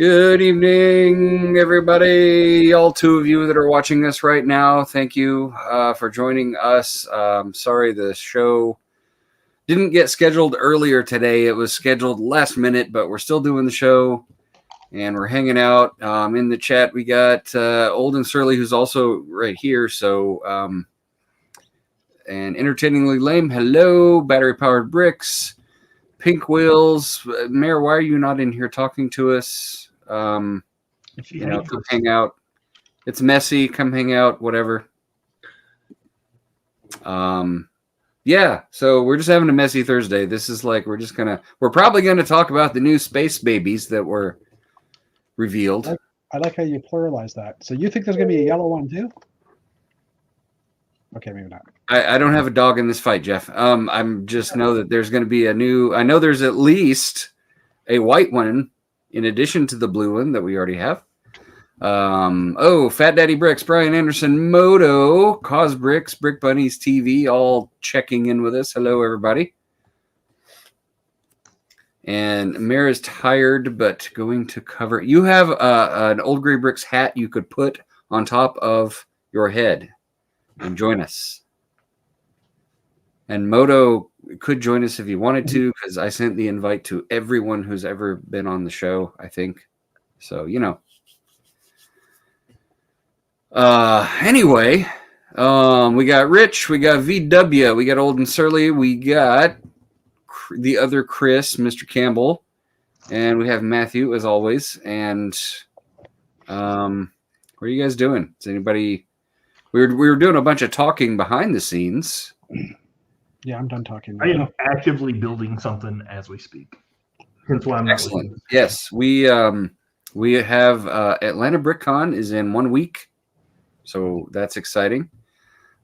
Good evening, everybody. All two of you that are watching us right now, thank you for joining us. Sorry the show didn't get scheduled earlier today. It was scheduled last minute, but we're still doing the show, and we're hanging out. In the chat, we got Old and Surly, who's also right here. So, and Entertainingly Lame, hello. Battery Powered Bricks, Pink Wheels. Mayor, why are you not in here talking to us? Come hang out. It's messy. Come hang out. Whatever. Yeah. So we're just having a messy Thursday. This is like we're probably gonna talk about the new space babies that were revealed. I like how you pluralize that. So you think there's gonna be a yellow one too? Okay, maybe not. I don't have a dog in this fight, Jeff. I'm just know that there's going to be a new. I know there's at least a white one in addition to the blue one that we already have. Fat Daddy Bricks, Brian Anderson, Moto, Cause Bricks, Brick Bunnies TV, all checking in with us. Hello, everybody. And Mare is tired, but going to cover. You have an Old Gray Bricks hat you could put on top of your head and join us. And Moto could join us if he wanted to, because I sent the invite to everyone who's ever been on the show, I think. So, anyway, we got Rich, we got VW, we got Old and Surly, we got the other Chris, Mr. Campbell, and we have Matthew as always. And what are you guys doing? Is anybody? We were doing a bunch of talking behind the scenes. Yeah, I'm done talking. I am actively building something as we speak. Hence why I'm not excellent. Yes, we have Atlanta BrickCon is in 1 week, so that's exciting.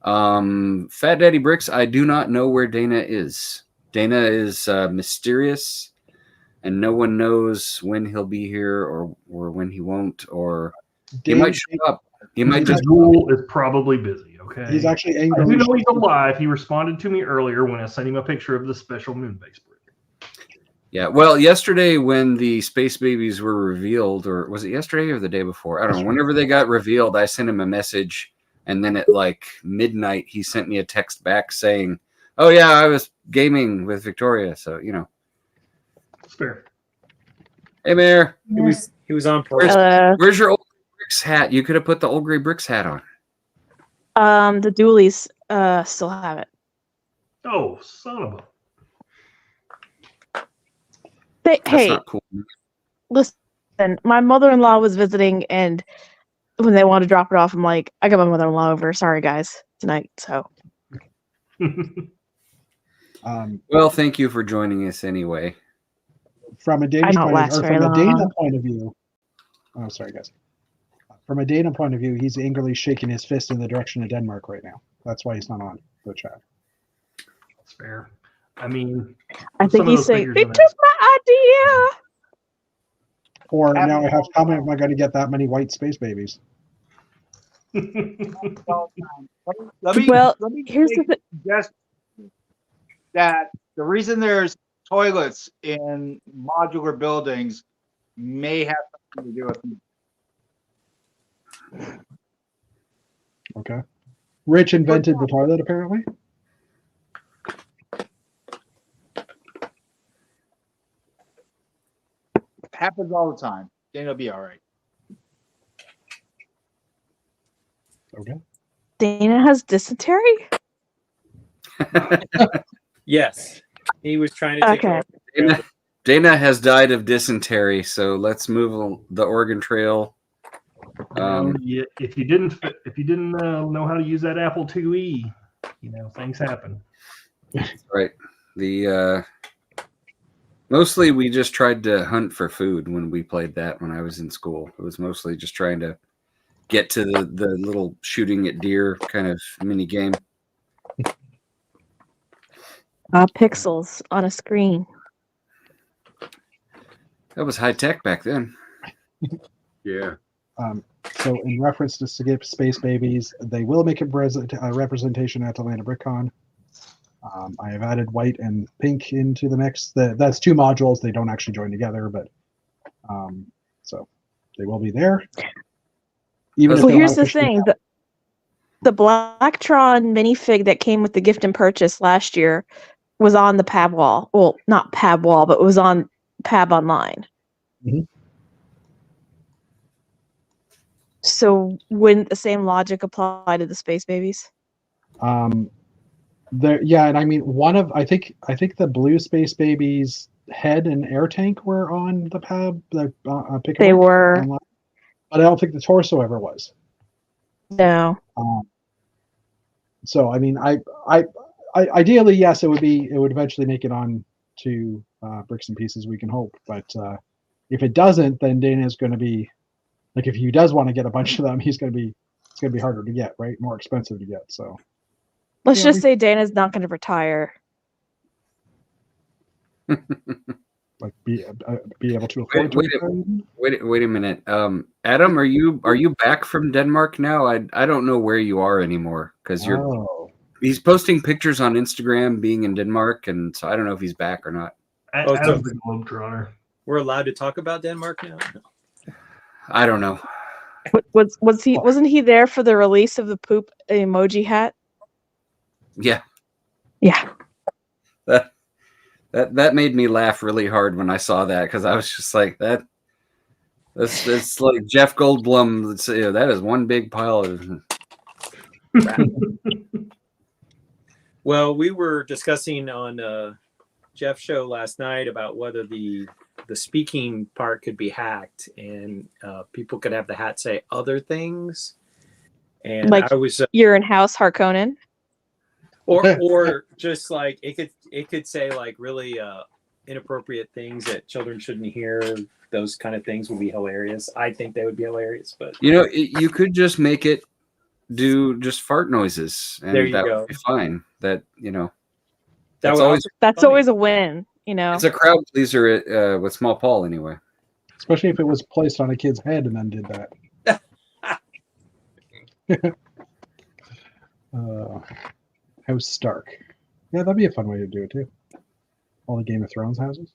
Fat Daddy Bricks, I do not know where Dana is. Dana is mysterious, and no one knows when he'll be here or when he won't, or he might show up. He might just. Jewel is probably busy. Okay, he's actually angry. I do know he's alive. He responded to me earlier when I sent him a picture of the special moon base brick. Yeah, well, yesterday when the space babies were revealed, or was it yesterday or the day before? I don't know. Whenever they got revealed, I sent him a message, and then at like midnight, he sent me a text back saying, "Oh yeah, I was gaming with Victoria." So It's fair. Hey, Mayor. He was on purpose. Where's your Old Gray Bricks hat? You could have put the Old Gray Bricks hat on. The Doolies still have it. Oh, son of a. Hey, not cool. Listen, my mother-in-law was visiting, and when they wanted to drop it off, I'm like, I got my mother-in-law over. Sorry, guys, tonight. So. Well, thank you for joining us anyway. From a Dana point of view. Oh, sorry, guys. From a Dana point of view, he's angrily shaking his fist in the direction of Denmark right now. That's why he's not on the chat. That's fair. I mean, I think he's saying, they took my idea. Or now I have to comment, am I going to get that many white space babies? Let me here's the thing. Suggest that the reason there's toilets in modular buildings may have something to do with it. Okay. Rich invented the toilet, apparently. Happens all the time. Dana will be all right. Okay. Dana has dysentery? Yes. He was trying to take Okay. Dana has died of dysentery, so let's move the Oregon Trail. If you didn't know how to use that Apple IIe, things happen. That's right. The mostly we just tried to hunt for food when we played that when I was in school. It was mostly just trying to get to the little shooting at deer kind of mini game. Pixels on a screen. That was high tech back then. Yeah. So in reference to Space Babies, they will make a representation at Atlanta BrickCon. I have added white and pink into the mix. That's two modules. They don't actually join together, but So they will be there. Even if Well, they're here's not the officially thing: out. the Blacktron minifig that came with the gift and purchase last year was on the Pab wall. Well, not Pab wall, but it was on Pab Online. Mhm. So wouldn't the same logic apply to the Space Babies? There, yeah, and I mean I think the blue Space Babies head and air tank were on the Pab, the pick They were. online, but I don't think the torso ever was. No. So I mean, I ideally, yes, it would eventually make it on to Bricks and Pieces. We can hope, but if it doesn't, then Dana's going to be like, if he does want to get a bunch of them, it's going to be harder to get, right? More expensive to get. So Let's Yeah, just say Dana's not going to retire. like be able to afford Wait, to. wait a minute. Adam, are you back from Denmark now? I don't know where you are anymore because he's posting pictures on Instagram being in Denmark, and so I don't know if he's back or not. Adam's the Globetrotter. We're allowed to talk about Denmark now? I don't know. Wasn't he there for the release of the poop emoji hat? Yeah. Yeah. That made me laugh really hard when I saw that, because I was just like, that's like Jeff Goldblum. That is one big pile of crap. Well, we were discussing on Jeff's show last night about whether the speaking part could be hacked, and people could have the hat say other things. And like I was you're in House Harkonnen, or just like it could say like really inappropriate things that children shouldn't hear. Those kind of things would be hilarious. I think they would be hilarious, but you could just make it do just fart noises, and there you that go. would be fine. That's always a win. It's a crowd pleaser with Small Paul anyway. Especially if it was placed on a kid's head and then did that. House Stark. Yeah, that'd be a fun way to do it too. All the Game of Thrones houses.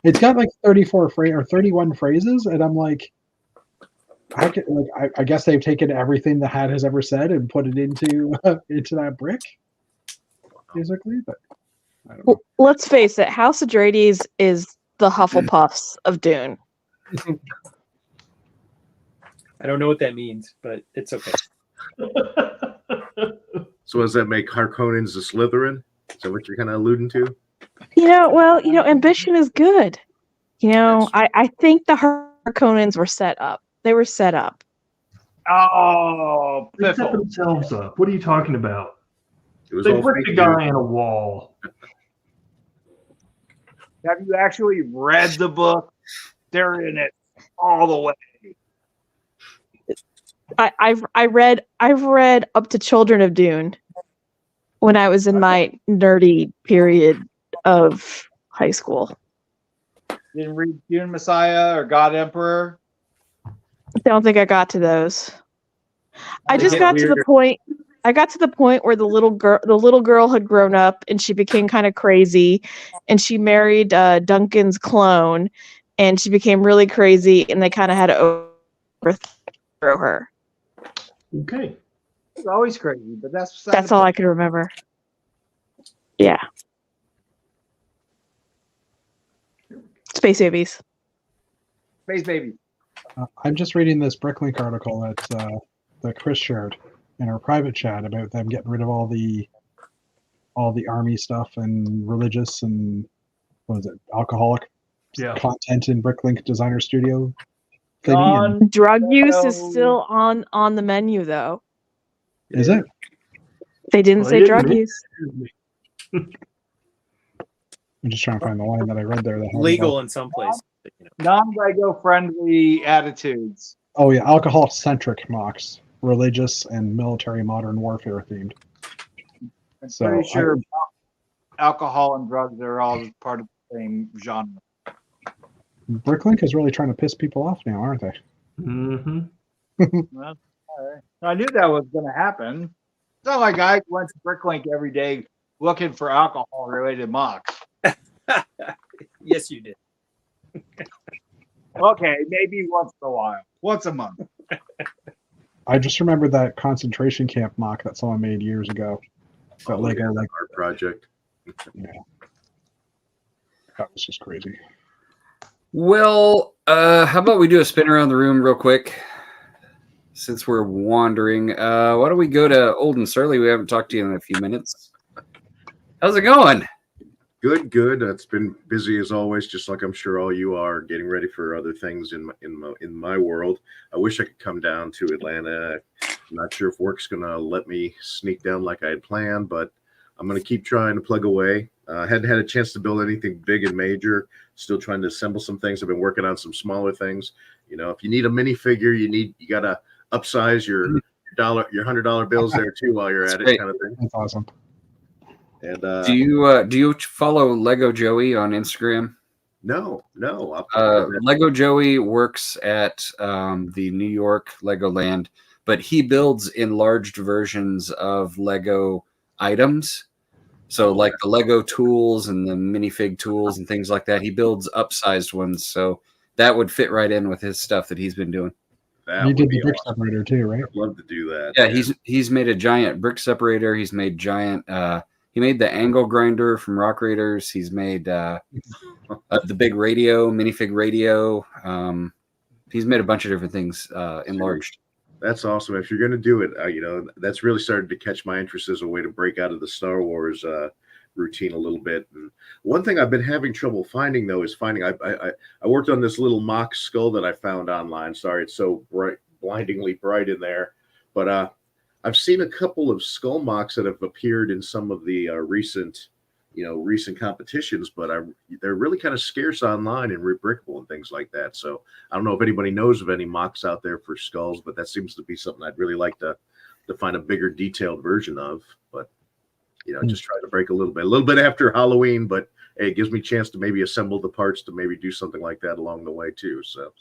It's got like 31 phrases, and I'm like, I guess they've taken everything the hat has ever said and put it into that brick, basically. But I don't know. Let's face it, House Atreides is the Hufflepuffs of Dune. I don't know what that means, but it's okay. So does that make Harkonnens a Slytherin? Is that what you're kind of alluding to? Ambition is good. I think the Harkonnens were set up. They were set up. Oh, They set piffle. themselves up. What are you talking about? It was They all put fake the guy news. in a wall. Have you actually read the book? They're in it all the way. I've read up to Children of Dune when I was in my nerdy period of high school. Didn't read Dune Messiah or God Emperor. I don't think I got to those. I They just get got to the weirder. point. I got to the point where the little girl had grown up and she became kind of crazy, and she married Duncan's clone, and she became really crazy, and they kind of had to overthrow her. Okay. It's always crazy, but that's That's all I can remember. Yeah. Space Babies. Space Baby. I'm just reading this Bricklink article that Chris shared in our private chat about them getting rid of all the army stuff and religious and alcoholic content in Bricklink Designer Studio. Drug use is still on the menu, though. Is it? They didn't say drug use. I'm just trying to find the line that I read there. Legal in some places. Non-Lego friendly attitudes. Oh yeah, alcohol-centric mocks, religious and military modern warfare themed. I'm So pretty sure alcohol and drugs are all part of the same genre. Bricklink is really trying to piss people off now, aren't they? Mm-hmm. Well, all right. I knew that was going to happen. It's not like I went to Bricklink every day looking for alcohol-related mocks. Yes, you did. Okay, maybe once in a while, once a month. I just remember that concentration camp mock that someone made years ago. That Lego, like, art project. that was just crazy. Well, how about we do a spin around the room real quick? Since we're wandering, why don't we go to Old and Surly? We haven't talked to you in a few minutes. How's it going? Good. It's been busy as always, just like I'm sure all you are, getting ready for other things in my world. I wish I could come down to Atlanta. I'm not sure if work's gonna let me sneak down like I had planned, but I'm gonna keep trying to plug away. Hadn't had a chance to build anything big and major. Still trying to assemble some things. I've been working on some smaller things. You know, if you need a minifigure, you gotta upsize your $100 bills there too while you're at it, kind of thing. That's awesome. And Do you follow Lego Joey on Instagram? no. Lego Joey works at the New York Legoland, but he builds enlarged versions of Lego items. So like the Lego tools and the minifig tools and things like that, he builds upsized ones. So that would fit right in with his stuff that he's been doing. That You would did be the brick awesome. separator too, right? I'd love to do that. Yeah, he's made a giant brick separator. He's made giant. He made the angle grinder from Rock Raiders. He's made the big radio, minifig radio. He's made a bunch of different things enlarged. That's awesome. If you're going to do it, that's really started to catch my interest as a way to break out of the Star Wars routine a little bit. And one thing I've been having trouble finding, though, is finding. I worked on this little mock skull that I found online. Sorry, it's so bright, blindingly bright in there. But I've seen a couple of skull mocks that have appeared in some of the recent competitions, but they're really kind of scarce online and rebrickable and things like that. So I don't know if anybody knows of any mocks out there for skulls, but that seems to be something I'd really like to find a bigger detailed version of. But just try to break a little bit after Halloween, but hey, it gives me a chance to maybe assemble the parts to maybe do something like that along the way too. So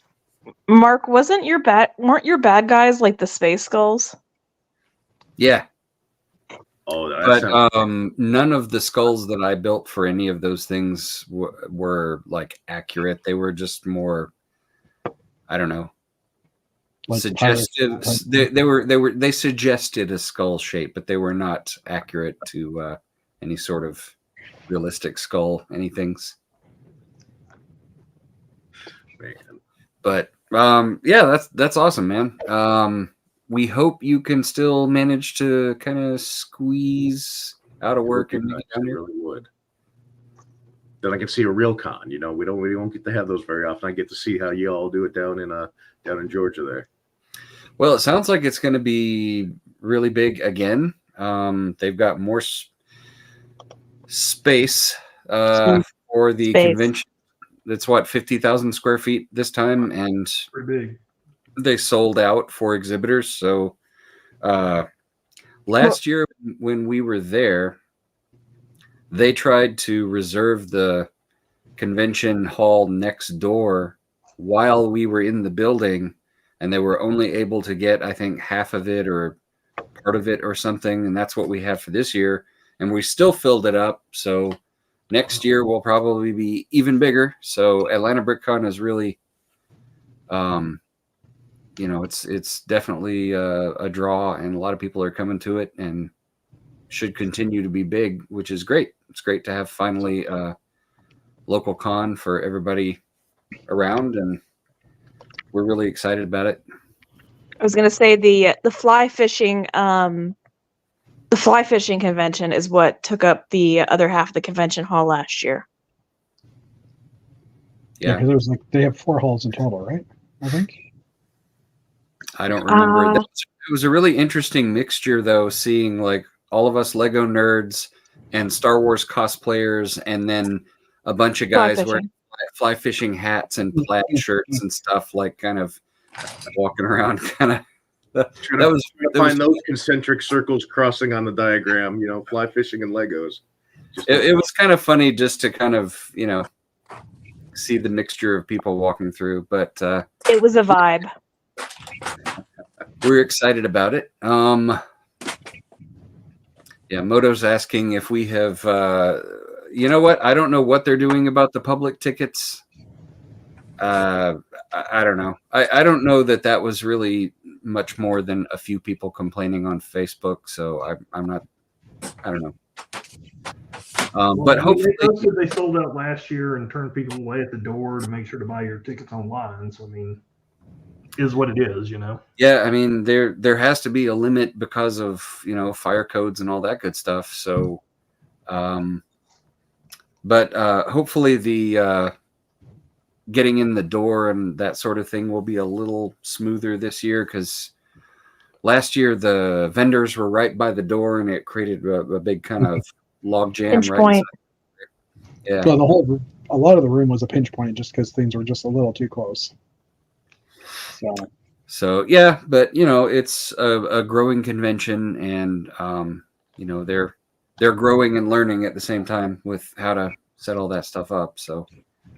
Mark, weren't your bad guys like the space skulls? Yeah. Oh, but none of the skulls that I built for any of those things were like accurate. They were just more, I don't know, Like suggestive. They suggested a skull shape, but they were not accurate to any sort of realistic skull anythings. man. But yeah, that's awesome, man. We hope you can still manage to kind of squeeze out of work and make it down here. Really would. Then I can see a real con. We don't get to have those very often. I get to see how you all do it down in Georgia there. Well, it sounds like it's going to be really big again. They've got more space for the convention. That's 50,000 square feet this time, and Pretty big. they sold out for exhibitors. So last year when we were there, they tried to reserve the convention hall next door while we were in the building, and they were only able to get, I think, half of it or part of it or something. And that's what we have for this year. And we still filled it up. So next year will probably be even bigger. So Atlanta BrickCon is really, it's definitely a draw, and a lot of people are coming to it and should continue to be big, which is great. It's great to have finally a local con for everybody around, and we're really excited about it. I was going to say the fly fishing convention is what took up the other half of the convention hall last year. Yeah, because there's they have 4 halls in total, right? I think. I don't remember. It was a really interesting mixture, though, seeing like all of us Lego nerds and Star Wars cosplayers, and then a bunch of guys wearing fly fishing hats and plaid shirts and stuff, like kind of walking around, kind of. Find those concentric circles crossing on the diagram. Fly fishing and Legos. It was kind of funny just to kind of see the mixture of people walking through, but it was a vibe. We're excited about it. Yeah, Moto's asking if we have. You know what? I don't know what they're doing about the public tickets. I don't know. I don't know that was really much more than a few people complaining on Facebook. So I'm not. I don't know. But I mean, hopefully, they posted they sold out last year and turned people away at the door to make sure to buy your tickets online. So I mean, is what it is, you know. yeah. I mean, there has to be a limit because of fire codes and all that good stuff. So, but hopefully the getting in the door and that sort of thing will be a little smoother this year, because last year the vendors were right by the door and it created a big kind of log jam. Pinch Right point. inside. Yeah. So a lot of the room was a pinch point just because things were just a little too close. So yeah, but it's a growing convention, and they're growing and learning at the same time with how to set all that stuff up. So.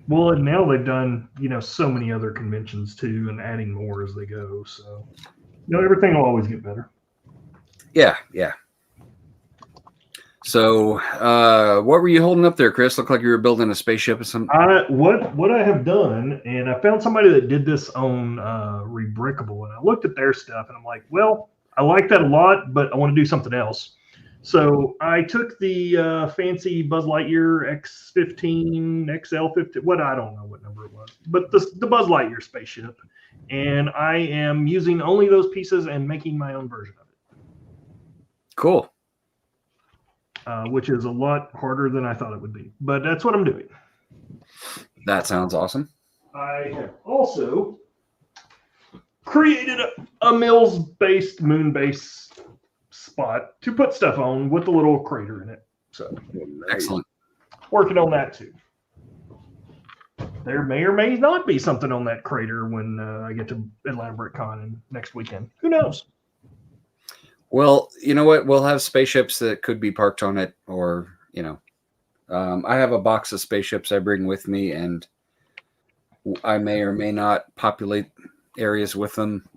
Well, and now they've done, so many other conventions too, and adding more as they go. So, everything will always get better. Yeah. So, what were you holding up there, Chris? Looked like you were building a spaceship or something. What I have done, and I found somebody that did this on Rebrickable, and I looked at their stuff, and I'm like, well, I like that a lot, but I want to do something else. So I took the fancy Buzz Lightyear X-15, XL-15, I don't know what number it was, but the Buzz Lightyear spaceship, and I am using only those pieces and making my own version of it. Cool. Which is a lot harder than I thought it would be, but that's what I'm doing. That sounds awesome. I have also created a Mills-based moon base spot to put stuff on with a little crater in it. So Excellent. working on that too. There may or may not be something on that crater when I get to Atlanta BrickCon next weekend. Who knows? Well, you know what? We'll have spaceships that could be parked on it, or I have a box of spaceships I bring with me, and I may or may not populate areas with them.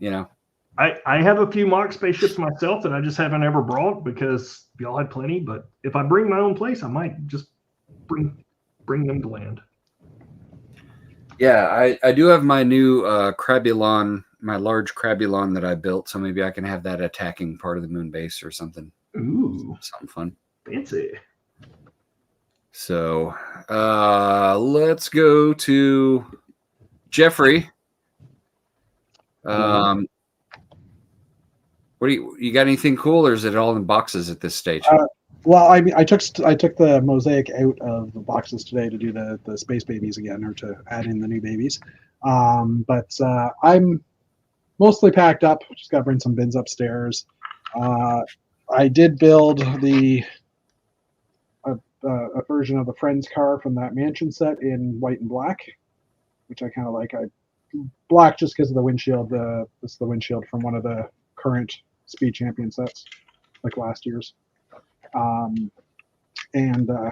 I have a few mock spaceships myself that I just haven't ever brought because y'all had plenty. But if I bring my own place, I might just bring them to land. Yeah, I do have my new Crabulon, my large Crabulon that I built, so maybe I can have that attacking part of the moon base or something. Ooh, Something fun. fancy. So let's go to Jeffrey. What do you got? Anything cool, or is it all in boxes at this stage? Well, I mean, I took the mosaic out of the boxes today to do the space babies again, or to add in the new babies. But I'm mostly packed up. Just got to bring some bins upstairs. I did build a version of the Friends car from that mansion set in white and black, which I kind of like. Black just because of the windshield. This is the windshield from one of the current Speed Champion sets, like last year's. I don't know.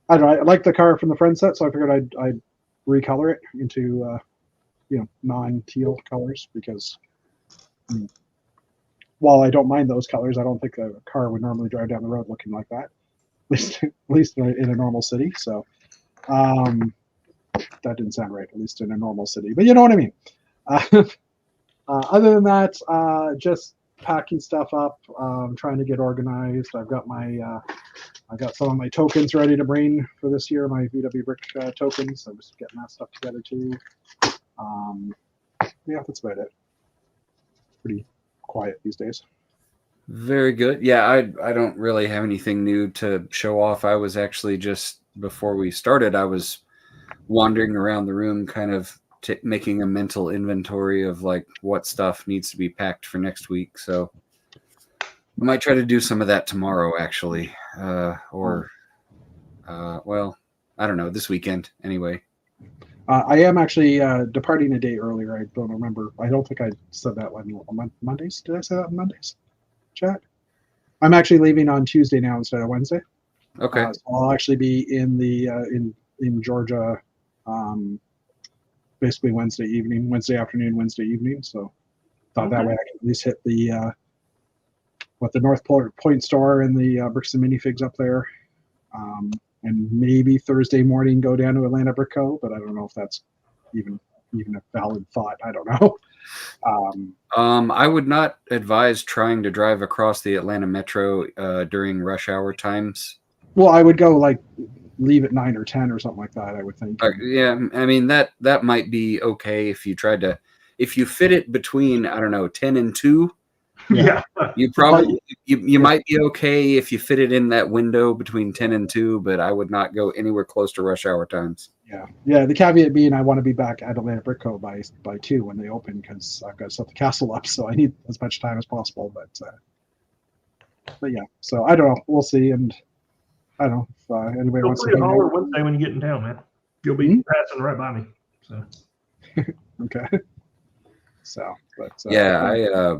I like the car from the Friends set, so I figured I'd recolor it into non-teal colors, because while I don't mind those colors, I don't think a car would normally drive down the road looking like that, at least in a normal city. So that didn't sound right. At least in a normal city, but you know what I mean. Other than that, just packing stuff up, trying to get organized. I've got I got some of my tokens ready to bring for this year, my VW Brick tokens. I'm just getting that stuff together too. Yeah, that's about it. Pretty quiet these days. Very good. Yeah, I don't really have anything new to show off. I was actually just, before we started, I was wandering around the room, kind of making a mental inventory of like what stuff needs to be packed for next week. So I might try to do some of that tomorrow, actually, well, I don't know, this weekend anyway. I am actually departing a day earlier. I don't remember. I don't think I said that on Mondays. Did I say that on Mondays? Chat. I'm actually leaving on Tuesday now instead of Wednesday. Okay. So I'll actually be in the in Georgia, basically Wednesday afternoon, Wednesday evening. So thought that way I can at least hit the North Point store and the Bricks and Minifigs up there, and maybe Thursday morning go down to Atlanta Brick Co. But I don't know if that's even even a valid thought. I don't know. I would not advise trying to drive across the Atlanta Metro during rush hour times. Well, I would go like leave at 9 or 10 or something like that. I would think. Yeah, I mean that might be okay if you tried to, if you fit it between, I don't know, 10 and 2. Yeah. You probably you might be okay if you fit it in that window between 10 and 2, but I would not go anywhere close to rush hour times. Yeah. The caveat being, I want to be back at Atlanta Brick Co. by 2 when they open, because I've got to set the castle up, so I need as much time as possible. But yeah, so I don't know. We'll see, and I don't know if anybody Feel wants free to hang holler out. Wednesday when you get in town, man. You'll be passing right by me. So Okay. So, but Yeah,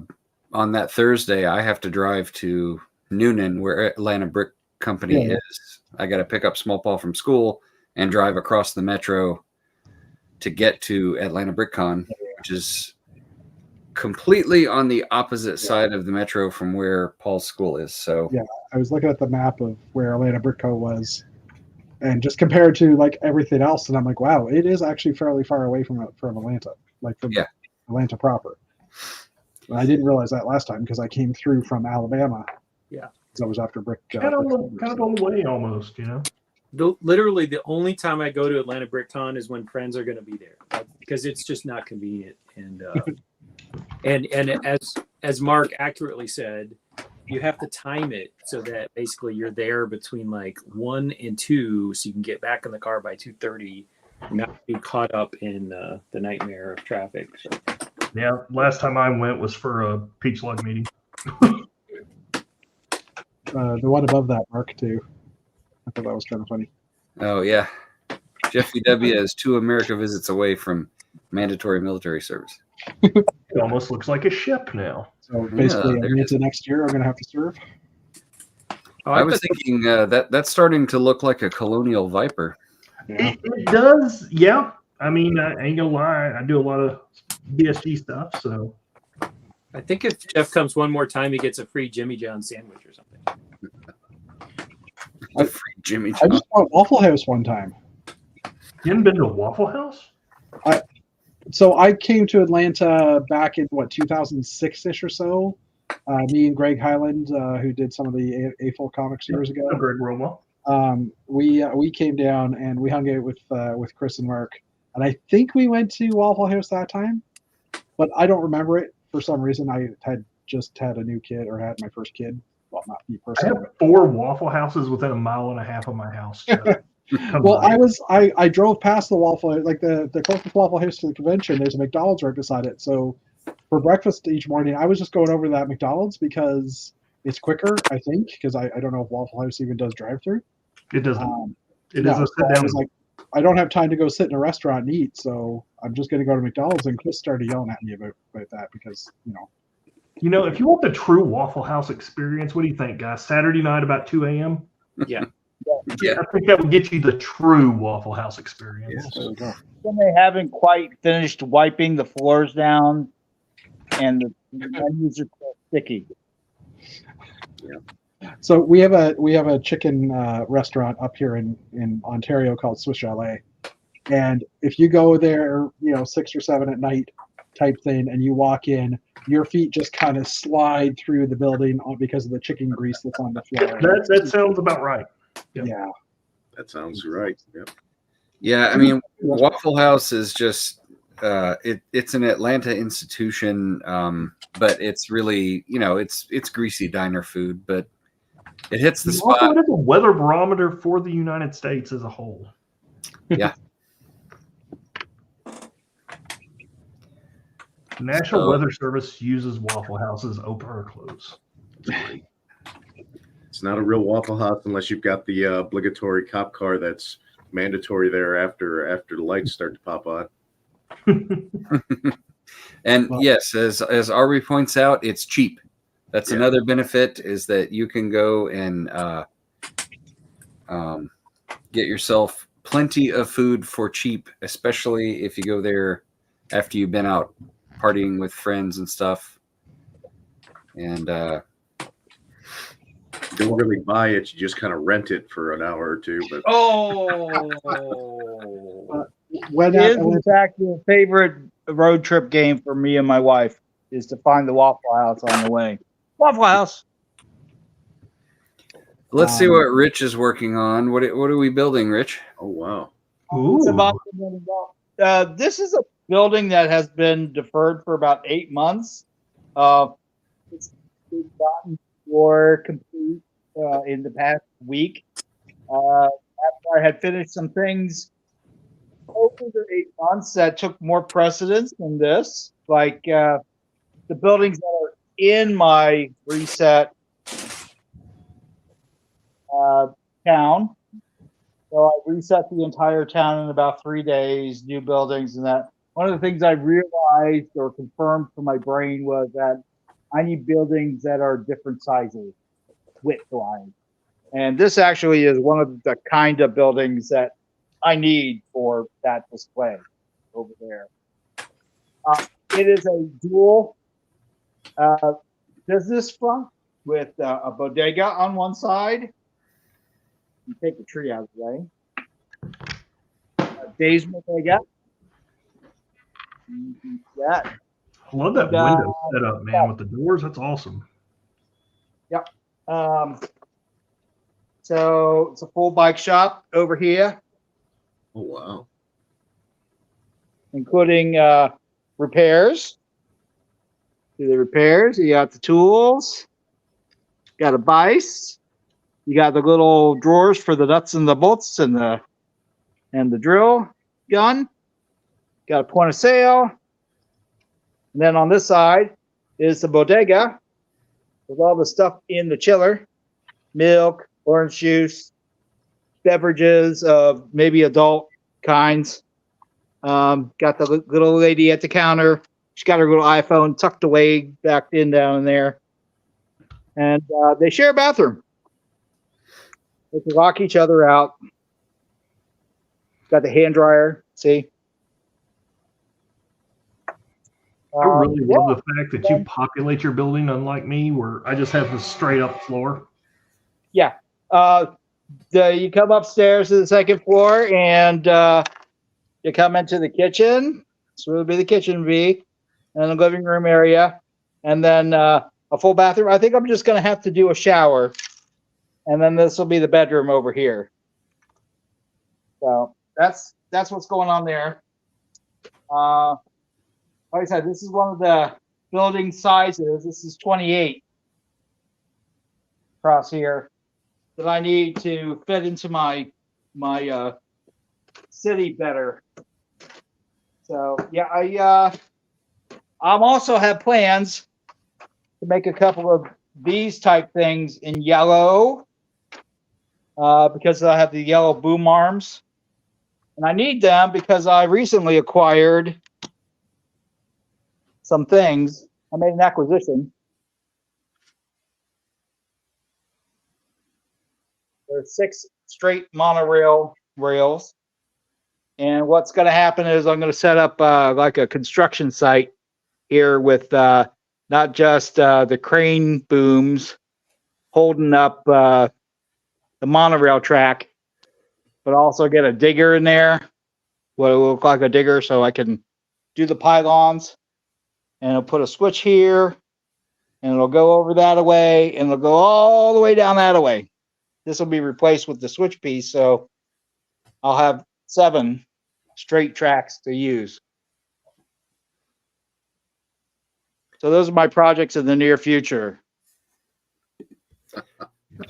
on that Thursday, I have to drive to Noonan, where Atlanta Brick Company Yeah. is. I got to pick up Small Paul from school and drive across the metro to get to Atlanta BrickCon, which is completely on the opposite side of the metro from where Paul's school is. So Yeah. I was looking at the map of where Atlanta Brick Co. was, and just compared to like everything else, and I'm like, wow, it is actually fairly far away from Atlanta, like from Atlanta proper. And I didn't realize that last time because I came through from Alabama. Yeah. So I was after Brick. kind of on the way almost, you know. Literally, the only time I go to Atlanta BrickCon is when friends are going to be there, because it's just not convenient. And and as Mark accurately said, you have to time it so that basically you're there between like 1 and 2, so you can get back in the car by 2:30, not be caught up in the nightmare of traffic. So. Yeah, last time I went was for a Peach Lug meeting. The one above that, Mark, too. I thought that was kind of funny. oh yeah, Jeffy W is 2 America visits away from mandatory military service. It almost looks like a ship now. So basically, there it into next year, I'm going to have to serve. Oh, I was thinking that's starting to look like a Colonial Viper. Yeah. It does, yeah. I mean, I ain't gonna lie. I do a lot of BSG stuff, so I think if Jeff comes one more time, he gets a free Jimmy John sandwich or something. Free Jimmy I John. just bought Waffle House one time. you haven't been to Waffle House? So I came to Atlanta back in 2006-ish or so. Me and Greg Highland, who did some of the AFL comics years ago. Oh, Greg Rowell. We came down and we hung out with Chris and Mark, and I think we went to Waffle House that time, but I don't remember it for some reason. I had just had a new kid, or had my first kid. Well, not me I personally. have 4 Waffle Houses within 1.5 miles of my house. Well, I drove past the Waffle, like the closest Waffle House to the convention. There's a McDonald's right beside it. So for breakfast each morning, I was just going over to that McDonald's because it's quicker, I think, because I don't know if Waffle House even does drive-through. It doesn't. It No, is a so sit I down. was like, I don't have time to go sit in a restaurant and eat, so I'm just going to go to McDonald's. And Chris started yelling at me about that because, You know, if you want the true Waffle House experience, what do you think, guys? Saturday night about 2 a.m. Yeah. I think that would get you the true Waffle House experience. there we go. When they haven't quite finished wiping the floors down, and the menus are still sticky. So we have a chicken restaurant up here in Ontario called Swiss Chalet, and if you go there, 6 or 7 at night type thing, and you walk in, your feet just kind of slide through the building because of the chicken grease that's on the floor. That sounds about right. Yeah. That sounds right. Yep. Yeah, I mean, Waffle House is just it's an Atlanta institution, but it's really it's greasy diner food, but it hits the Also, spot. it is a weather barometer for the United States as a whole. Yeah. The National So- Weather Service uses Waffle Houses open or close. It's not a real Waffle House unless you've got the obligatory cop car that's mandatory there after the lights start to pop on. And Well- yes, as Ari points out, it's cheap. That's Yeah. another benefit, is that you can go and get yourself plenty of food for cheap, especially if you go there after you've been out partying with friends and stuff. And You don't really buy it; you just kind of rent it for an hour or two. But Oh, when It at is in Atlanta, fact the favorite road trip game for me and my wife is to find the Waffle House on the way. Waffle House. Let's see what Rich is working on. What are we building, Rich? Oh wow. It's Ooh. about this is a building that has been deferred for about 8 months. It's gotten more complete in the past week. After I had finished some things over the 8 months that took more precedence than this, like the buildings that are in my reset town. So I reset the entire town in about 3 days, new buildings and that. One of the things I realized or confirmed for my brain was that I need buildings that are different sizes, width-wise. And this actually is one of the kind of buildings that I need for that display over there. It is a dual business front with a bodega on one side. You take the tree out of the way. Dave's bodega. Yeah. I love that window setup, man, with the doors. That's awesome. So it's a full bike shop over here, Oh wow. including repairs. Do the repairs. You got the tools. Got a vise. You got the little drawers for the nuts and the bolts and the drill gun. Got a point of sale. And then on this side is the bodega with all the stuff in the chiller. Milk, orange juice, beverages of maybe adult kinds. Got the little lady at the counter. She's got her little iPhone tucked away back in down there. And they share a bathroom. They can lock each other out. Got the hand dryer. See? I really love the fact that you populate your building, unlike me, where I just have the straight up floor. Yeah. You come upstairs to the second floor and you come into the kitchen. This will be the kitchen V and the living room area. And then a full bathroom. I think I'm just going to have to do a shower. And then this will be the bedroom over here. So that's what's going on there. Like I said, this is one of the building sizes. This is 28 across here that I need to fit into my city better. So yeah, I'm also have plans to make a couple of these type things in yellow because I have the yellow boom arms, and I need them because I recently acquired some things. I made an acquisition. There's 6 straight monorail rails. And what's going to happen is I'm going to set up like a construction site here with not just the crane booms holding up the monorail track, but also get a digger in there, what will look like a digger, so I can do the pylons. And it'll put a switch here, and it'll go over that way, and it'll go all the way down that way. This will be replaced with the switch piece, so I'll have 7 straight tracks to use. So those are my projects in the near future.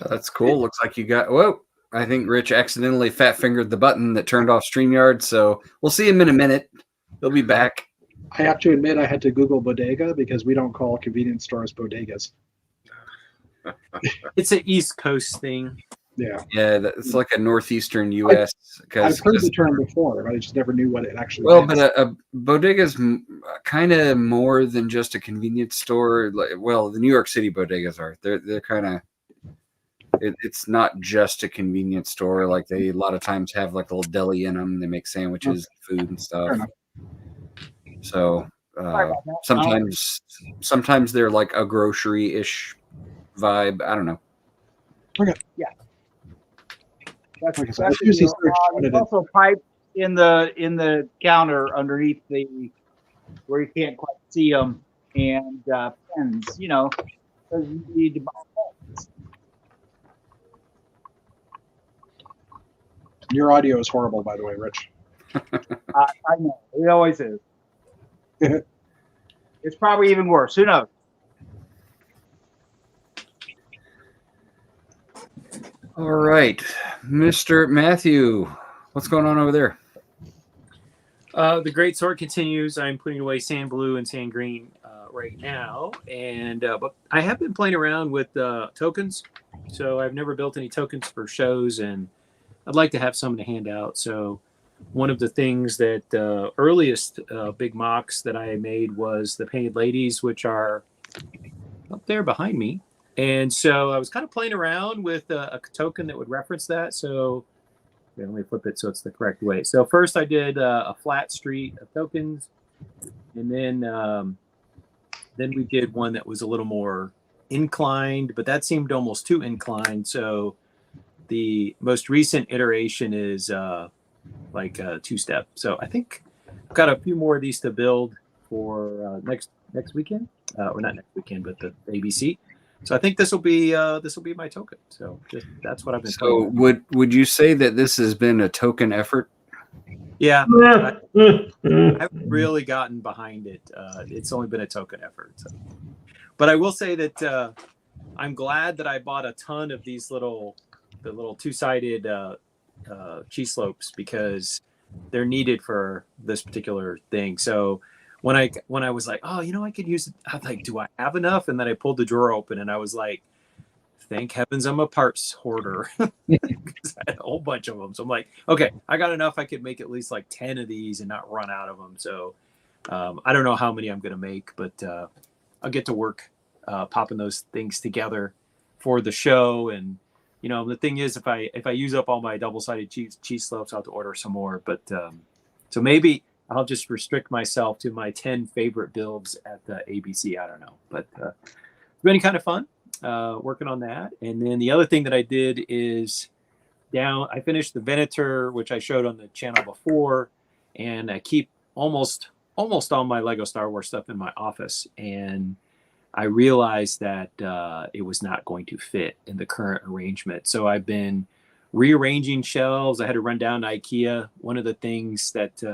That's cool. Looks like you got. Whoa! I think Rich accidentally fat fingered the button that turned off StreamYard. So we'll see him in a minute. He'll be back. I have to admit I had to Google bodega because we don't call convenience stores bodegas. It's an East Coast thing. Yeah, Yeah, it's like a northeastern U.S. I've heard the term before, but I just never knew what it actually Well, meant. but a bodega's kind of more than just a convenience store. Like, well, the New York City bodegas are. They're kind of. It's not just a convenience store. Like they a lot of times have like a little deli in them. They make sandwiches, food, and stuff. So sometimes they're like a grocery-ish vibe. I don't know. Yeah. That's Like I said, I usually search what there's it is. also pipe in the counter underneath the where you can't quite see them, and pens. You know, 'cause you need to buy pens. Your audio is horrible, by the way, Rich. I know it always is. It's probably even worse. Who knows? All right, Mr. Matthew, what's going on over there? The great sword continues. I'm putting away sand blue and sand green right now, and but I have been playing around with tokens. So I've never built any tokens for shows, and I'd like to have some to hand out. So one of the things that earliest big mocks that I made was the painted ladies, which are up there behind me. And so I was kind of playing around with a token that would reference that. So let me flip it so it's the correct way. So first I did a flat street of tokens, and then we did one that was a little more inclined, but that seemed almost too inclined. So the most recent iteration is like a two-step. So I think I've got a few more of these to build for next weekend, or not next weekend, but the ABC. So I think this will be my token. So that's what I've been. So would you say that this has been a token effort? Yeah, I haven't really gotten behind it. It's only been a token effort. So. But I will say that I'm glad that I bought a ton of these the little two-sided cheese slopes, because they're needed for this particular thing. So when I was like, oh, I could use it, I was like, do I have enough? And then I pulled the drawer open and I was like, thank heavens I'm a parts hoarder, because I had a whole bunch of them. So I'm like, okay, I got enough. I could make at least like 10 of these and not run out of them. So I don't know how many I'm going to make, but I'll get to work popping those things together for the show. And the thing is, if I use up all my double-sided cheese slopes, I'll have to order some more. But so maybe I'll just restrict myself to my 10 favorite builds at the ABC. I don't know, but it's been kind of fun working on that. And then the other thing that I did is I finished the Venator, which I showed on the channel before, and I keep almost all my Lego Star Wars stuff in my office. And I realized that it was not going to fit in the current arrangement. So I've been rearranging shelves. I had to run down to IKEA. One of the things that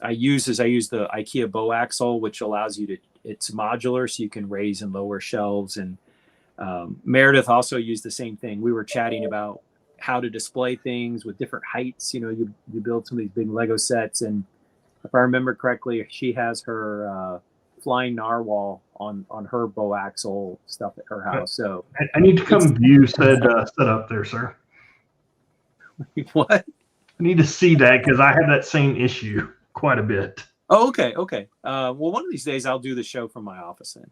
I use the IKEA bow axle, which allows you it's modular, so you can raise and lower shelves. And Meredith also used the same thing. We were chatting about how to display things with different heights. You build some of these big Lego sets, and if I remember correctly, she has her flying narwhal on her bow axle stuff at her house. So I need to come view said up there, sir. What? I need to see that, because I have that same issue quite a bit. Oh, okay. Well, one of these days I'll do the show from my office then,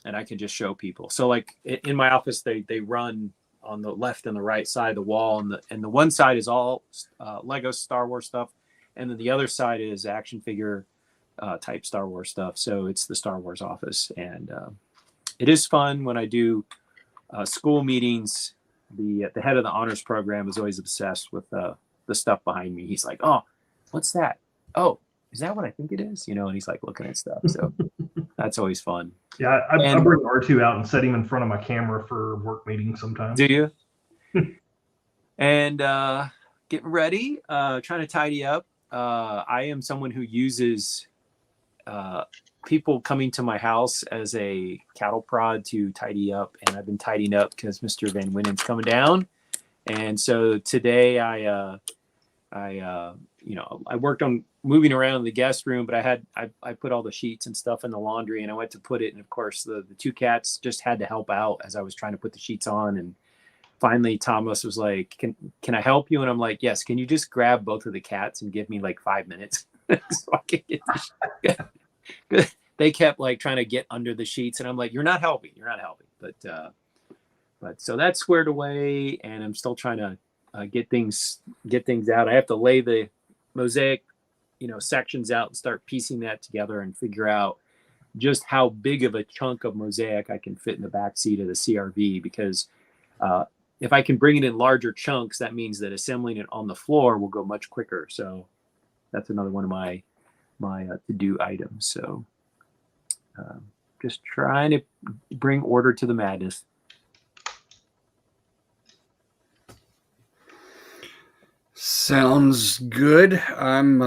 and I can just show people. So like in my office, they run on the left and the right side of the wall, and the one side is all Lego Star Wars stuff, and then the other side is action figure type Star Wars stuff. So it's the Star Wars office, and it is fun when I do school meetings. The head of the honors program is always obsessed with the stuff behind me. He's like, oh, what's that? Oh, is that what I think it is? And he's like looking at stuff. So that's always fun. Yeah, I bring R2 out and set him in front of my camera for work meetings sometimes. Do you? And getting ready, trying to tidy up. I am someone who uses people coming to my house as a cattle prod to tidy up, and I've been tidying up because Mr. Van Winnen's coming down. And so today I worked on moving around in the guest room, but I put all the sheets and stuff in the laundry, and I went to put it. And of course the two cats just had to help out as I was trying to put the sheets on. And finally Thomas was like, can I help you? And I'm like, yes. Can you just grab both of the cats and give me like 5 minutes so I can get the They kept like trying to get under the sheets, and I'm like, you're not helping. But so that's squared away, and I'm still trying to get things out. I have to lay the mosaic, sections out and start piecing that together and figure out just how big of a chunk of mosaic I can fit in the back seat of the CRV, because if I can bring it in larger chunks, that means that assembling it on the floor will go much quicker. So that's another one of my to-do items. So just trying to bring order to the madness. Sounds good. I'm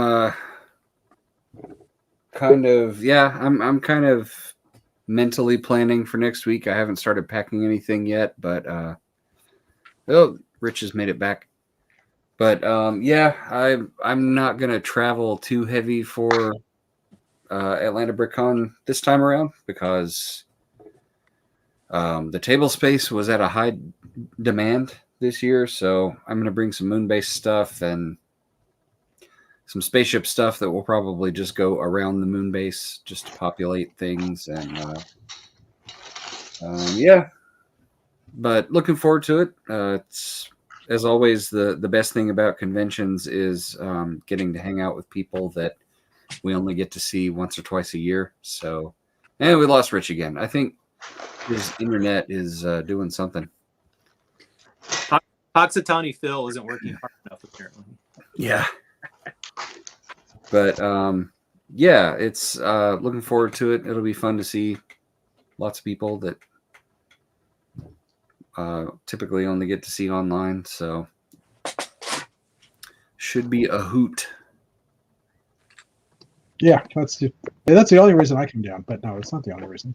kind of mentally planning for next week. I haven't started packing anything yet, but Rich has made it back. But I'm not gonna travel too heavy for Atlanta BrickCon this time around because the table space was at a high demand this year, so I'm gonna bring some moon-based stuff and some spaceship stuff that will probably just go around the moon base just to populate things. And but looking forward to it. It's, as always, the best thing about conventions is getting to hang out with people that we only get to see once or twice a year. So, and we lost Rich again. I think his internet is doing something. Poxitani Phil isn't working hard enough, apparently. Yeah. But it's looking forward to it. It'll be fun to see lots of people that typically only get to see online. So should be a hoot. Yeah, that's the only reason I come down. But no, it's not the only reason.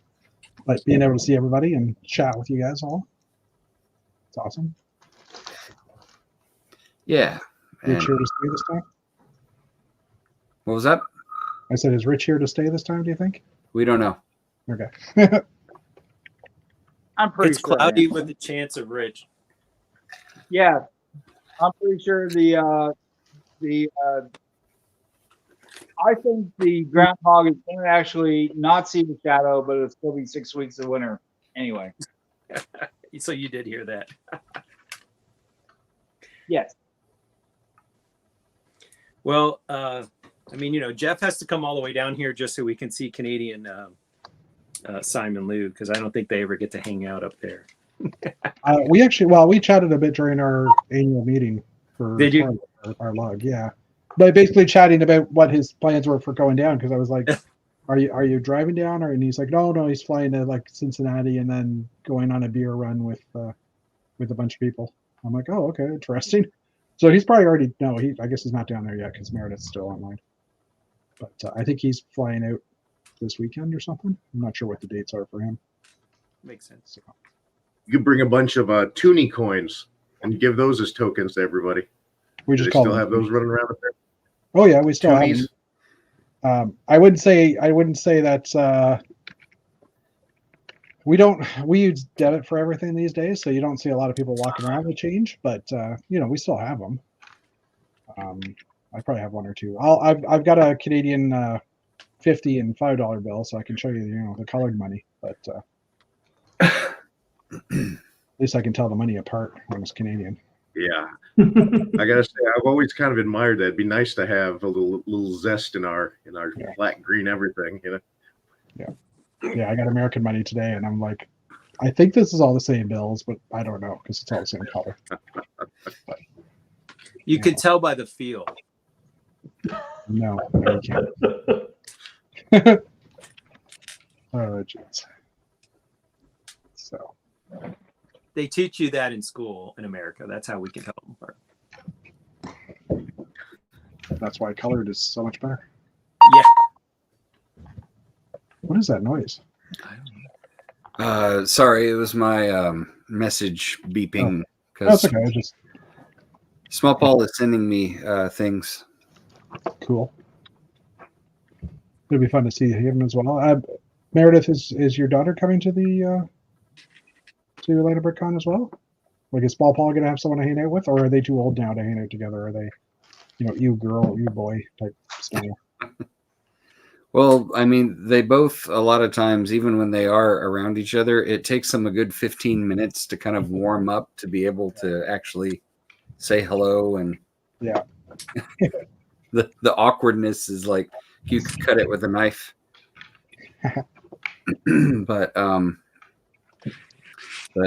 But being able to see everybody and chat with you guys all, it's awesome. Yeah. Rich here to stay this time? What was that? I said, is Rich here to stay this time, do you think? We don't know. Okay. I'm pretty It's sure. cloudy with a chance of Rich. Yeah, I'm pretty sure I think the groundhog is going to actually not see the shadow, but it'll still be 6 weeks of winter anyway. So you did hear that. Yes. Well, I mean, Jeff has to come all the way down here just so we can see Canadian Simon Liu, because I don't think they ever get to hang out up there. We chatted a bit during our annual meeting for Did you? our log, yeah. But basically chatting about what his plans were for going down, because I was like, are you driving down? And he's like, no, he's flying to like Cincinnati and then going on a beer run with a bunch of people. I'm like, oh, okay, interesting. So he's probably already I guess he's not down there yet because Meredith's still online. But I think he's flying out this weekend or something. I'm not sure what the dates are for him. Makes sense. So, You could bring a bunch of Toonie coins and give those as tokens to everybody. we Do just they call still them. have those running around up there? Oh yeah, we still have Toonies? them. I wouldn't say that we use debit for everything these days, so you don't see a lot of people walking around with change, but we still have them. I probably have one or two. I've got a Canadian $50 and $5 bill, so I can show you the colored money, but at least I can tell the money apart when it's Canadian. Yeah. I gotta say, I've always kind of admired that. It'd be nice to have a little zest in our black, green, everything, Yeah, I got American money today, and I'm like, I think this is all the same bills, but I don't know because it's all the same color. You can tell by the feel. No, you can't. Oh, jeez. So, They teach you that in school in America. That's how we can tell them apart. that's why colored is so much better. Yeah. What is that noise? Sorry, it was my message beeping That's because okay. Just Small Paul is sending me things. cool. It'll be fun to see him as well. Meredith, is your daughter coming to the Atlanta BrickCon as well? Like, is Small Paul going to have someone to hang out with, or are they too old now to hang out together? Are they, you girl, you boy type style? Well, I mean, they both, a lot of times, even when they are around each other, it takes them a good 15 minutes to kind of warm up to be able to actually say hello. And Yeah. the awkwardness is like you could cut it with a knife. But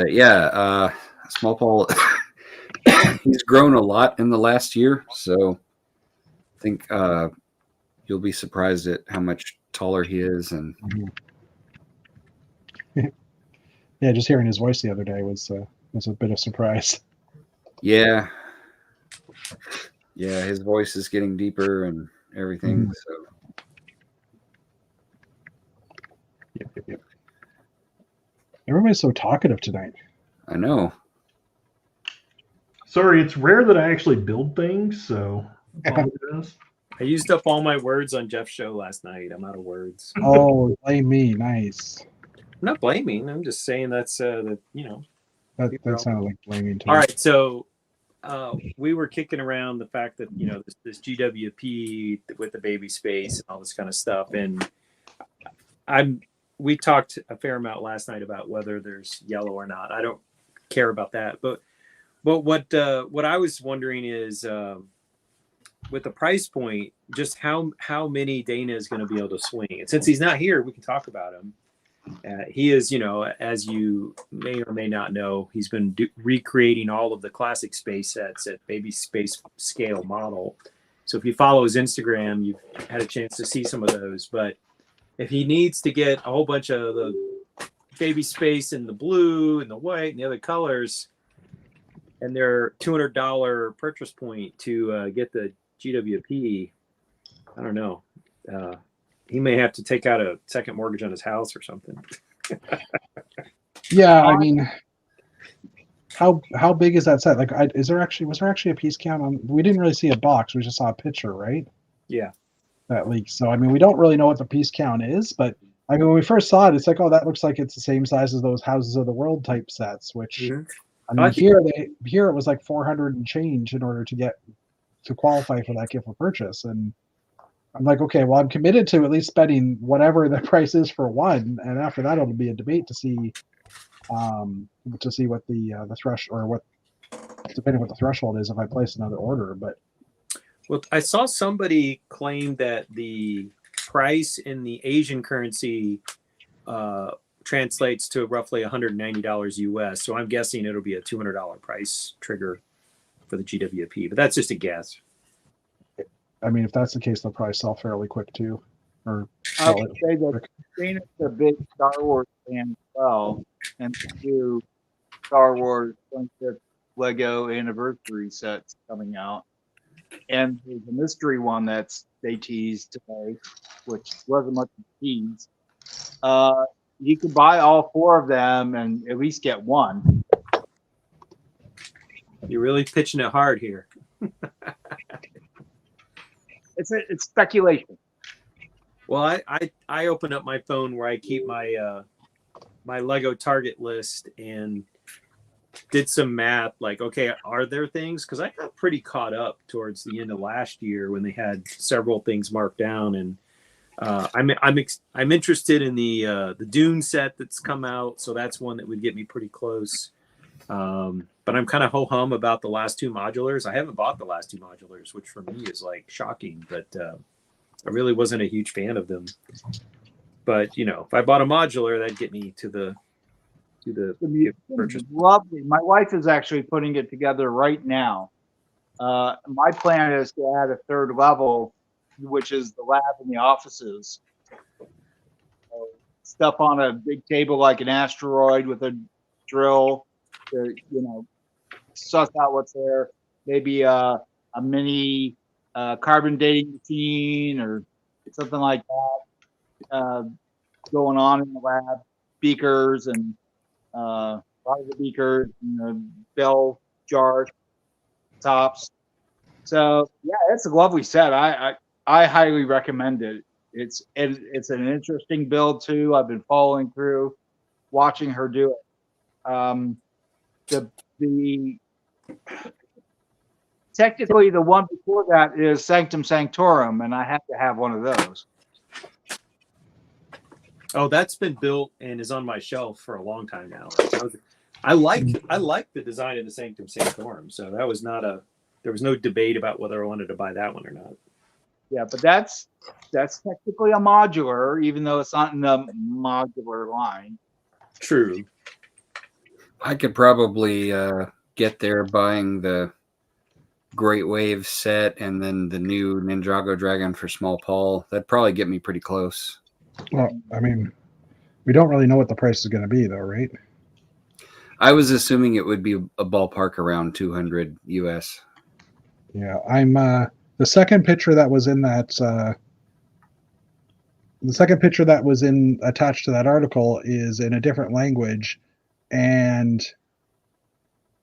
yeah, Small Paul, he's grown a lot in the last year, so I think you'll be surprised at how much taller he is. And Yeah, just hearing his voice the other day was a bit of surprise. yeah, his voice is getting deeper and everything. So Yep. Everybody's so talkative tonight. I know. Sorry, it's rare that I actually build things, so I apologize. I used up all my words on Jeff's show last night. I'm out of words. Oh, blame me. Nice. I'm not blaming. I'm just saying that's That sounded like blaming too. All right, so we were kicking around the fact that this GWP with the baby space and all this kind of stuff, and we talked a fair amount last night about whether there's yellow or not. I don't care about that, but what I was wondering is with the price point, just how many Dana is going to be able to swing. And since he's not here, we can talk about him. He is, as you may or may not know, he's been recreating all of the classic space sets at baby space scale model. So if you follow his Instagram, you've had a chance to see some of those. But if he needs to get a whole bunch of the baby space in the blue and the white and the other colors, and their $200 purchase point to get the GWP, I don't know. He may have to take out a second mortgage on his house or something. Yeah, I mean, how big is that set? Like, was there actually a piece count on? We didn't really see a box. We just saw a picture, right? Yeah. That leaks. So I mean, we don't really know what the piece count is, but I mean, when we first saw it, it's like, oh, that looks like it's the same size as those Houses of the World type sets. Which I mean, here it was like 400 and change in order to qualify for that gift for purchase, and I'm like, okay, well, I'm committed to at least spending whatever the price is for one, and after that, it'll be a debate to see what the threshold, or what, depending what the threshold is, if I place another order. But well, I saw somebody claim that the price in the Asian currency translates to roughly $190 US. So I'm guessing it'll be a $200 price trigger for the GWP, but that's just a guess. I mean, if that's the case, they'll probably sell fairly quick too. Or I would say that Dana's a big Star Wars fan as well, and to do Star Wars 25th Lego anniversary sets coming out. And there's a mystery one they teased today, which wasn't much of a tease. You can buy all four of them and at least get one. You're really pitching it hard here. It's speculation. Well, I open up my phone where I keep my my Lego Target list and did some math. Like, okay, are there things? Because I got pretty caught up towards the end of last year when they had several things marked down, and I'm interested in the Dune set that's come out, so that's one that would get me pretty close. But I'm kind of ho-hum about the last two modulars. I haven't bought the last two modulars, which for me is like shocking, but I really wasn't a huge fan of them. But if I bought a modular, that'd get me to the purchase. Lovely. My wife is actually putting it together right now. My plan is to add a third level, which is the lab and the offices. So stuff on a big table like an asteroid with a drill to suss out what's there. Maybe a mini carbon dating machine or something like that going on in the lab. Beakers and a lot of the beakers and the bell jar tops. So yeah, it's a lovely set. I highly recommend it. It's an interesting build too. I've been following through, watching her do it. The technically the one before that is Sanctum Sanctorum, and I have to have one of those. Oh, that's been built and is on my shelf for a long time now. I like the design of the Sanctum Sanctorum, so there was no debate about whether I wanted to buy that one or not. Yeah, but that's technically a modular, even though it's not in the modular line. True. I could probably get there buying the Great Wave set and then the new Ninjago Dragon for Small Paul. That'd probably get me pretty close. Well, I mean, we don't really know what the price is going to be, though, right? I was assuming it would be a ballpark around 200 US. Yeah, I'm the second picture that was in that attached to that article is in a different language, and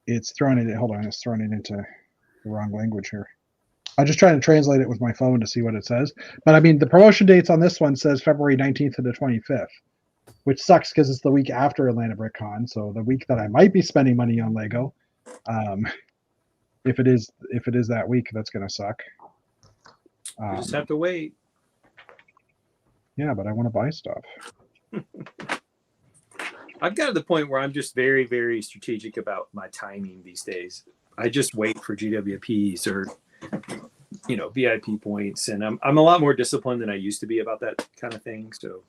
it's throwing it. Hold on, it's throwing it into the wrong language here. I'm just trying to translate it with my phone to see what it says. But I mean, the promotion dates on this one says February 19th to the 25th, which sucks because it's the week after Atlanta BrickCon, so the week that I might be spending money on Lego. If it is that week, that's gonna suck. You just have to wait. Yeah, but I want to buy stuff. I've got to the point where I'm just very, very strategic about my timing these days. I just wait for GWPs or, VIP points, and I'm a lot more disciplined than I used to be about that kind of thing. So,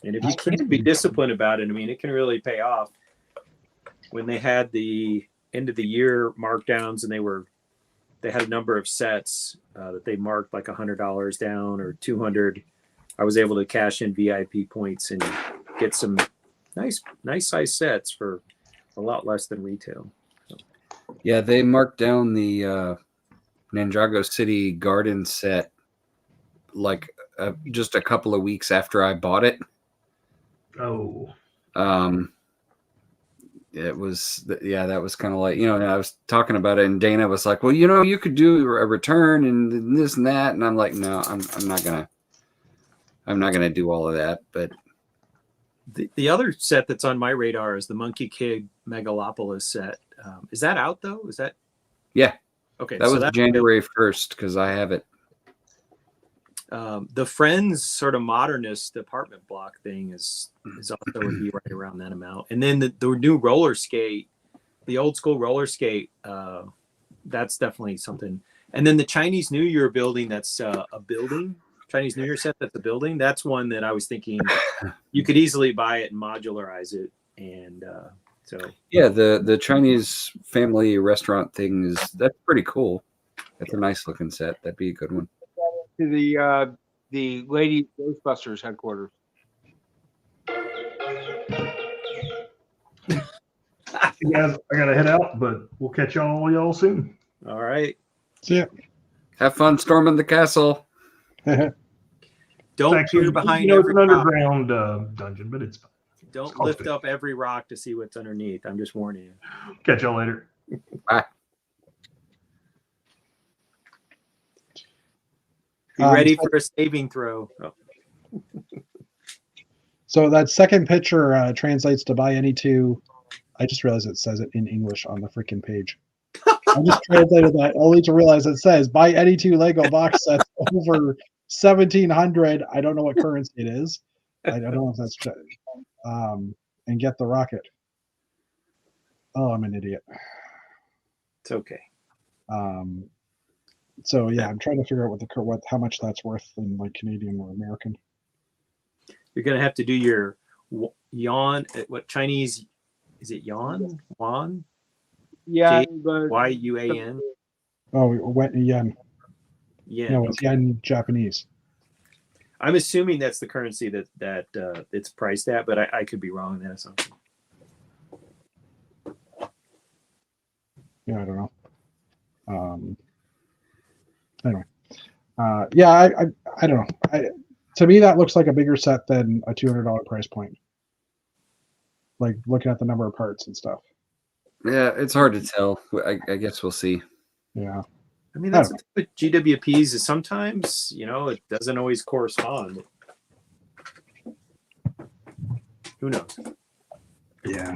and if you can be disciplined about it, I mean, it can really pay off. When they had the end of the year markdowns, and they had a number of sets that they marked like $100 down or 200. I was able to cash in VIP points and get some nice size sets for a lot less than retail. Yeah, they marked down the Ninjago City Garden set like just a couple of weeks after I bought it. Oh, it was, that was kind of like, I was talking about it and Dana was like, well, you could do a return and this and that. And I'm like, no, I'm not gonna do all of that. But the other set that's on my radar is the Monkey Kid Megalopolis set. Is that out though? Is that? Yeah. Okay. That was January 1st because I have it. The Friends sort of modernist apartment block thing is also would be right around that amount. And then the new roller skate, the old school roller skate, that's definitely something. And then the Chinese New Year building, that's a building. Chinese New Year set that's a building. That's one that I was thinking you could easily buy it and modularize it. And so yeah, the Chinese family restaurant thing that's pretty cool. That's a nice looking set. That'd be a good one. To the Lady Ghostbusters headquarters. you guys, I gotta head out, but we'll catch y'all soon. all right. See ya. Have fun storming the castle. Don't Actually, peer behind it's every an rock. underground dungeon, but it's fine. Don't It's lift good. up every rock to see what's underneath. I'm just warning you. Catch y'all later. Bye. Be ready for a saving throw. Oh. So that second picture translates to buy any two. I just realized it says it in English on the freaking page. I just translated that only to realize it says buy any two Lego box sets over 1,700. I don't know what currency it is. I don't know if that's and get the rocket. Oh, I'm an idiot. It's okay. So yeah, I'm trying to figure out how much that's worth in like Canadian or American. You're gonna have to do your yuan. What Chinese is it? Yuan? Yuan? Yeah, YUAN? Oh, we went yen. Yeah. No, it's yen Japanese. I'm assuming that's the currency that it's priced at, but I could be wrong in that assumption. Yeah, I don't know. Anyway, yeah, I don't know. To me, that looks like a bigger set than a $200 price point. Like looking at the number of parts and stuff. Yeah, it's hard to tell. I guess we'll see. Yeah. I mean, that's the thing with GWPs is sometimes, it doesn't always correspond. Who knows? Yeah.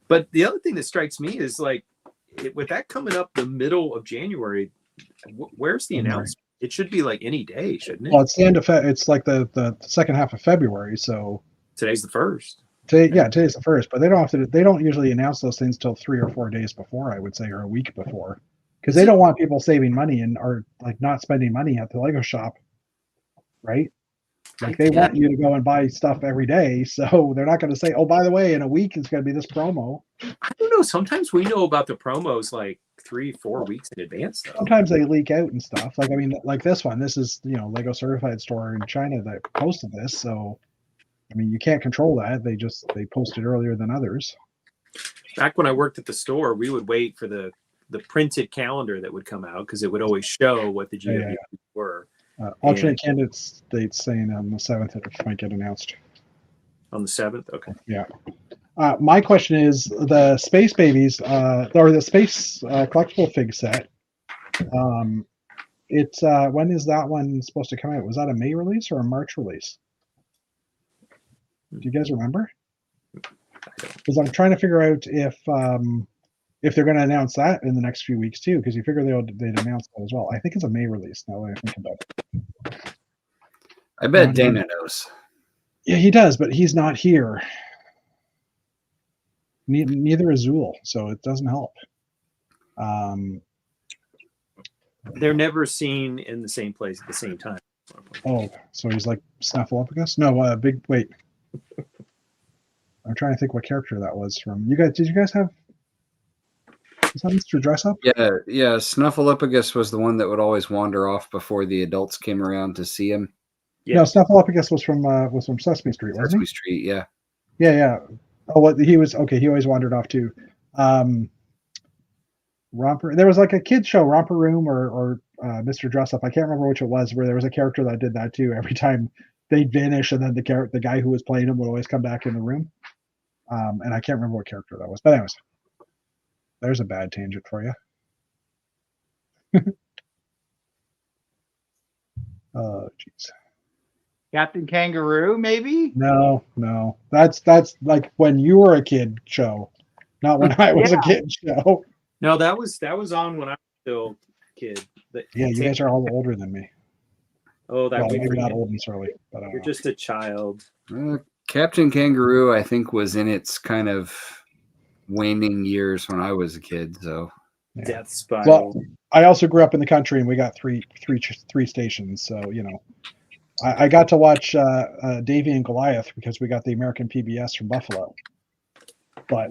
But the other thing that strikes me is like, with that coming up the middle of January, where's the announcement? It should be like any day, shouldn't it? Well, it's the end of it's like the second half of February, so Today's the 1st. Today's the 1st, but they don't usually announce those things till 3 or 4 days before, I would say, or a week before, because they don't want people saving money or like not spending money at the Lego shop, right? Like they want you to go and buy stuff every day, so they're not going to say, "Oh, by the way, in a week it's going to be this promo." I don't know. Sometimes we know about the promos like 3-4 weeks in advance, though. Sometimes they leak out and stuff. Like I mean, like this one. This is Lego Certified Store in China that posted this, so I mean you can't control that. They posted earlier than others. Back when I worked at the store, we would wait for the printed calendar that would come out because it would always show what the GW were. Alternate candidates dates saying on the 7th it might get announced. On the 7th? Okay. Yeah. My question is the Space Babies, or the Space collectible fig set. It's when is that one supposed to come out? Was that a May release or a March release? Do you guys remember? Because I'm trying to figure out if they're going to announce that in the next few weeks too, because you figure they'd announce that as well. I think it's a May release now that I think about it. I bet Dana knows. Yeah, he does, but he's not here. Neither is Zool, so it doesn't help. They're never seen in the same place at the same time. Oh, so he's like Snuffleupagus? No, big wait. I'm trying to think what character that was from. You guys, did you guys have? Is that Mr. Dress Up? Yeah. Snuffleupagus was the one that would always wander off before the adults came around to see him. Yeah. No, Snuffleupagus was from Sesame Street, wasn't Sesame he? Street, yeah. Yeah. Oh, what he was okay. He always wandered off too. Romper. There was like a kids show, Romper Room or Mr. Dress Up. I can't remember which it was. Where there was a character that did that too. Every time they'd vanish, and then the guy who was playing him would always come back in the room. And I can't remember what character that was. But anyways, there's a bad tangent for you. Oh, jeez. Captain Kangaroo, maybe? No. That's like when you were a kid show, not when I was a kid show. No, that was on when I was still a kid. Yeah, you guys are all older than me. Oh, that Well, we maybe not old necessarily, but You're just a child. Captain Kangaroo, I think, was in its kind of waning years when I was a kid. So yeah. Death Spiral. Well, I also grew up in the country, and we got three stations. So I got to watch Davy and Goliath because we got the American PBS from Buffalo. But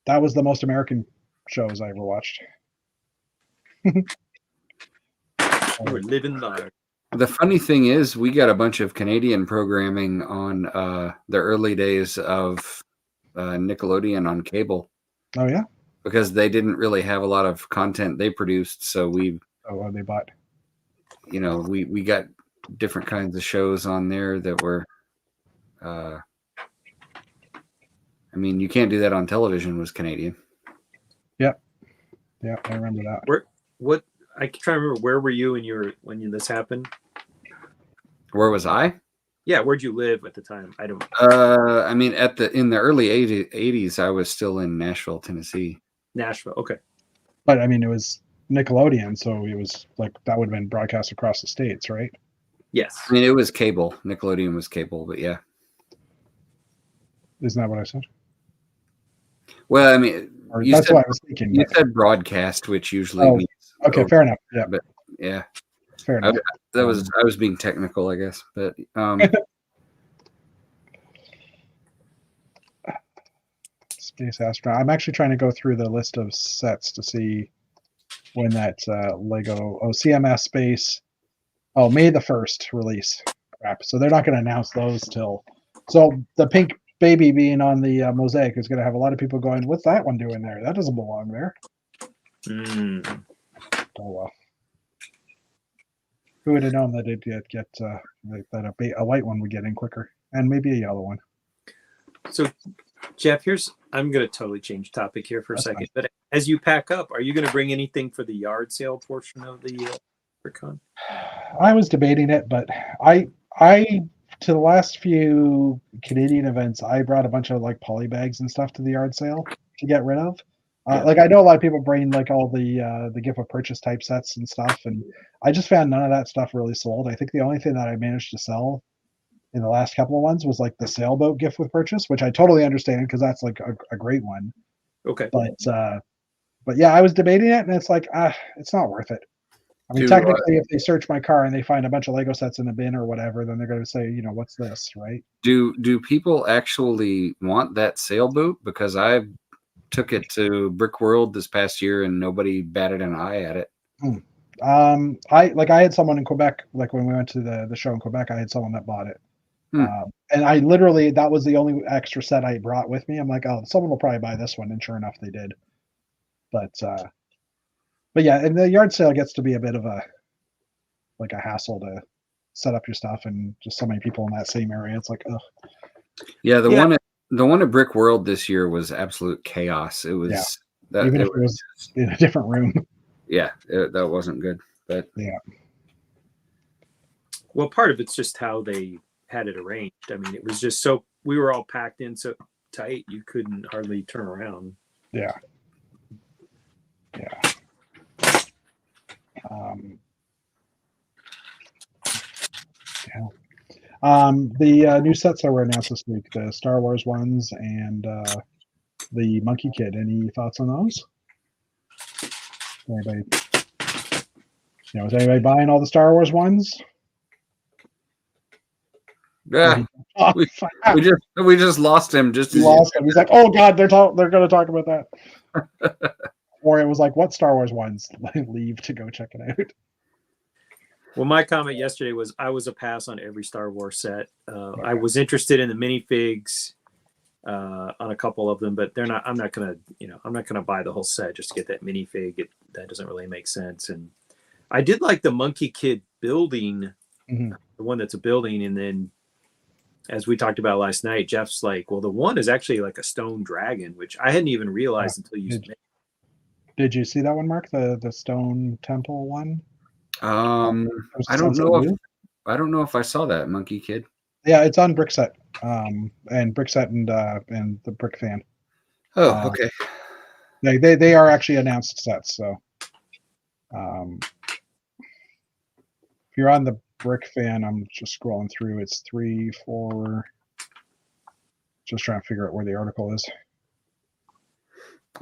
that was the most American shows I ever watched. We're living large. the funny thing is, we got a bunch of Canadian programming on the early days of Nickelodeon on cable. Oh yeah, because they didn't really have a lot of content they produced, so we they bought. We got different kinds of shows on there that were. I mean, you can't do that on television. Was Canadian. Yeah, I remember that. What I try to remember. Where were you when this happened? Where was I? Yeah, where'd you live at the time? I don't. I mean, in the early 80s, I was still in Nashville, Tennessee. Nashville, okay. But I mean, it was Nickelodeon, so it was like that would have been broadcast across the states, right? Yes. I mean, it was cable. Nickelodeon was cable, but yeah. Isn't that what I said? Well, I mean, that's what I was thinking. You said broadcast, which usually means. Okay, fair enough. Yeah, but yeah, fair enough. I was being technical, I guess, but Space Astronaut. I'm actually trying to go through the list of sets to see when that Lego CMS Space. Oh, May the 1st release. Crap. So they're not going to announce those till. So the pink baby being on the mosaic is going to have a lot of people going, "What's that one doing there? That doesn't belong there." Oh well. Who would have known that it'd get that a white one would get in quicker, and maybe a yellow one. So, Jeff, I'm going to totally change topic here for a second. But as you pack up, are you going to bring anything for the yard sale portion of the Con? I was debating it, but I to the last few Canadian events, I brought a bunch of like poly bags and stuff to the yard sale to get rid of. Like I know a lot of people bring like all the gift of purchase type sets and stuff, and I just found none of that stuff really sold. I think the only thing that I managed to sell in the last couple of ones was like the sailboat gift with purchase, which I totally understand because that's like a great one. Okay. But yeah, I was debating it, and it's like it's not worth it. I mean, To, technically, if they search my car and they find a bunch of Lego sets in a bin or whatever, then they're going to say, what's this, right? do people actually want that sailboat? Because I took it to Brick World this past year and nobody batted an eye at it. I had someone in Quebec, like when we went to the show in Quebec, I had someone that bought it. And I literally, that was the only extra set I brought with me. I'm like, oh, someone will probably buy this one. And sure enough, they did. But yeah, and the yard sale gets to be a bit of a hassle to set up your stuff, and just so many people in that same area. It's like, oh, yeah. The one at Brick World this year was absolute chaos. It was even if it was in a different room. Yeah, that wasn't good. But yeah. Well, part of it's just how they had it arranged. I mean, it was just so we were all packed in so tight you couldn't hardly turn around. Yeah. The new sets that were announced this week, the Star Wars ones and the Monkey Kid. Any thoughts on those? Anybody? Is anybody buying all the Star Wars ones? yeah, we just lost him. Just lost him. He's like, oh god, they're going to talk about that. Or it was like, what Star Wars ones? Leave to go check it out. Well, my comment yesterday was I was a pass on every Star Wars set. I was interested in the minifigs on a couple of them, but they're not. I'm not gonna buy the whole set just to get that minifig. That doesn't really make sense. And I did like the Monkey Kid building, the one that's a building, and then as we talked about last night, Jeff's like, well, the one is actually like a stone dragon, which I hadn't even realized until you. Did you see that one, Mark? The Stone Temple one? I don't know if I saw that Monkey Kid. Yeah, it's on Brickset, and Brickset and the Brick Fan. Oh, okay. They are actually announced sets. So, if you're on the Brick Fan, I'm just scrolling through. It's 3, 4. Just trying to figure out where the article is.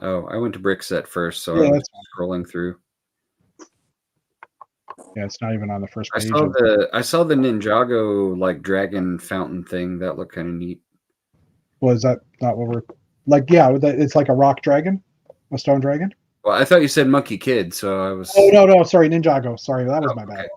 Oh, I went to Brickset first, so I was scrolling through. Yeah, it's not even on the first page. I saw the Ninjago like dragon fountain thing. That looked kind of neat. Was that not what we're like? Yeah, it's like a rock dragon, a stone dragon. Well, I thought you said Monkey Kid, so I was. Oh no, sorry, Ninjago. Sorry, that was my bad.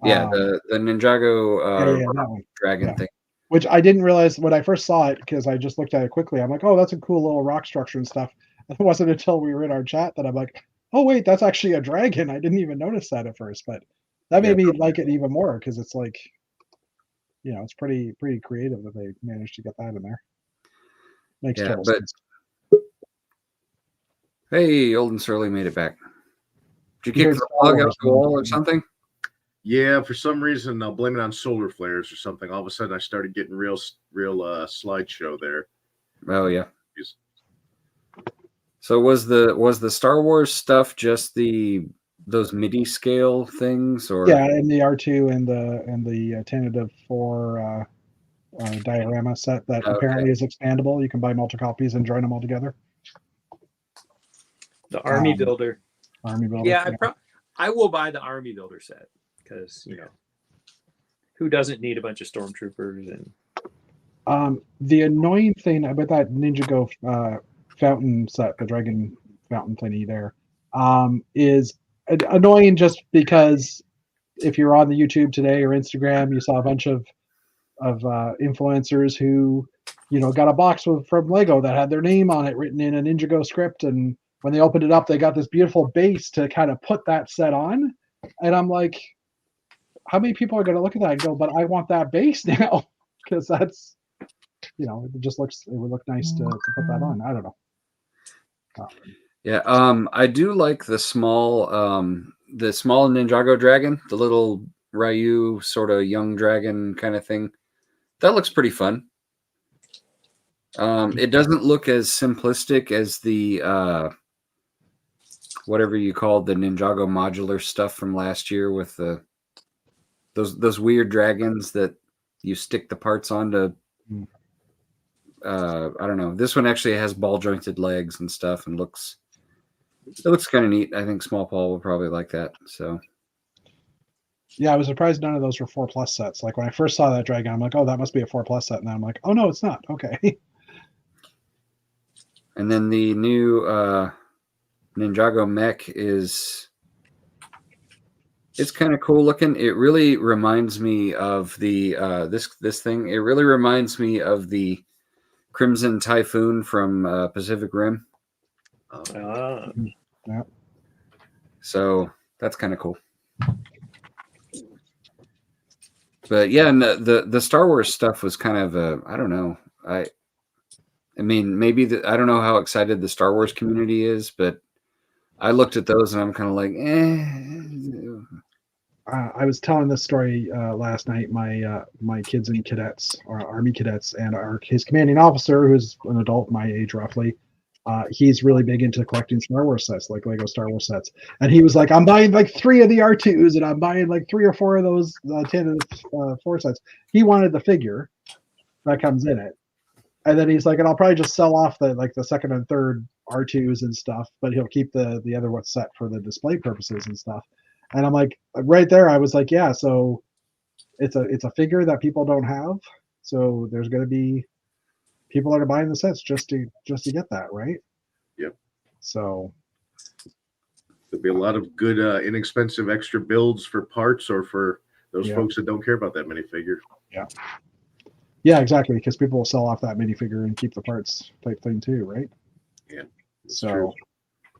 Yeah, the Ninjago dragon thing. Which I didn't realize when I first saw it, because I just looked at it quickly. I'm like, oh, that's a cool little rock structure and stuff. It wasn't until we were in our chat that I'm like, oh wait, that's actually a dragon. I didn't even notice that at first, but that made me like it even more, because it's like, it's pretty creative that they managed to get that in there. Makes total sense. Hey, Old and Surly made it back. Did you kick the plug out the wall or something? Yeah, for some reason, I'll blame it on solar flares or something. All of a sudden, I started getting real slideshow there. Oh yeah. So was the Star Wars stuff just those MIDI scale things, or and the R2 and the tentative 4 diorama set that apparently is expandable. You can buy multi copies and join them all together. The Army Builder. Army Builder. Yeah, I will buy the Army Builder set, because who doesn't need a bunch of stormtroopers? And the annoying thing about that Ninjago fountain set, the dragon fountain thingy there, is annoying just because if you're on the YouTube today or Instagram, you saw a bunch of influencers who got a box from Lego that had their name on it written in a Ninjago script, and when they opened it up, they got this beautiful base to kind of put that set on, and I'm like, how many people are going to look at that and go, but I want that base now? Because that's it would look nice to put that on. I don't know. I do like the small Ninjago dragon, the little Ryu sort of young dragon kind of thing. That looks pretty fun. It doesn't look as simplistic as the whatever you called the Ninjago modular stuff from last year with those weird dragons that you stick the parts on to. I don't know. This one actually has ball jointed legs and stuff, and looks kind of neat. I think Small Paul will probably like that. So, Yeah, I was surprised none of those were 4+ sets. Like when I first saw that dragon, I'm like, oh, that must be a 4+ set. And then I'm like, oh no, it's not. Okay. And then the new Ninjago mech it's kind of cool looking. It really reminds me of the this thing. It really reminds me of the Crimson Typhoon from Pacific Rim. Ah. So that's kind of cool. But yeah, and the Star Wars stuff was kind of I don't know. I mean, maybe I don't know how excited the Star Wars community is, but I looked at those and I'm kind of like, I was telling this story last night. My kids and cadets, or Army cadets, and his commanding officer, who's an adult my age roughly, he's really big into collecting Star Wars sets, like Lego Star Wars sets. And he was like, I'm buying like 3 of the R2s, and I'm buying like 3 or 4 of those 10 of the 4 sets. He wanted the figure that comes in it. And then he's like, and I'll probably just sell off the second and third R2s and stuff, but he'll keep the other one set for the display purposes and stuff. And I'm like, right there, I was like, yeah, so it's a figure that people don't have. So there's going to be people that are buying the sets just to get that, right? Yep. So there'll be a lot of good, inexpensive extra builds for parts or for those folks that don't care about that minifigure. Yeah. Yeah, exactly. Because people will sell off that minifigure and keep the parts type thing too, right? Yeah. So true.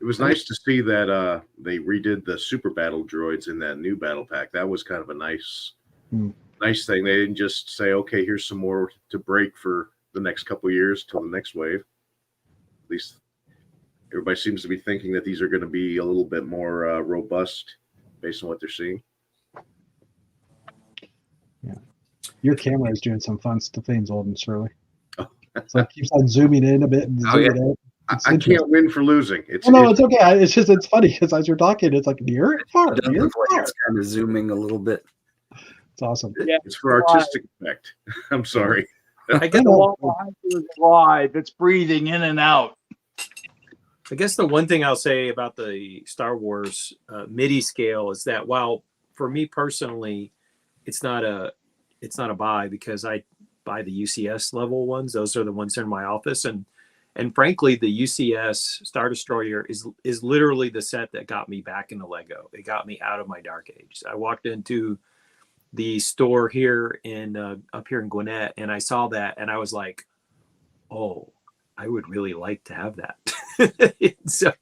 It was nice to see that they redid the super battle droids in that new battle pack. That was kind of a nice thing. They didn't just say, okay, here's some more to break for the next couple of years till the next wave. At least everybody seems to be thinking that these are going to be a little bit more robust based on what they're seeing. Yeah. Your camera is doing some fun things, old and Shirley. It's like keeps on zooming in a bit and zooming out. I can't win for losing. It's okay. It's funny because as you're talking, it's like near, far, it near, far. it's kind of zooming a little bit. It's awesome. Yeah, It's for artistic effect. I'm sorry. I guess the wall behind you is alive. It's breathing in and out. I guess the one thing I'll say about the Star Wars MIDI scale is that while for me personally, it's not a buy because I buy the UCS level ones. Those are the ones in my office, and frankly, the UCS Star Destroyer is literally the set that got me back into Lego. It got me out of my dark age. I walked into the store here up here in Gwinnett, and I saw that, and I was like, "Oh, I would really like to have that." So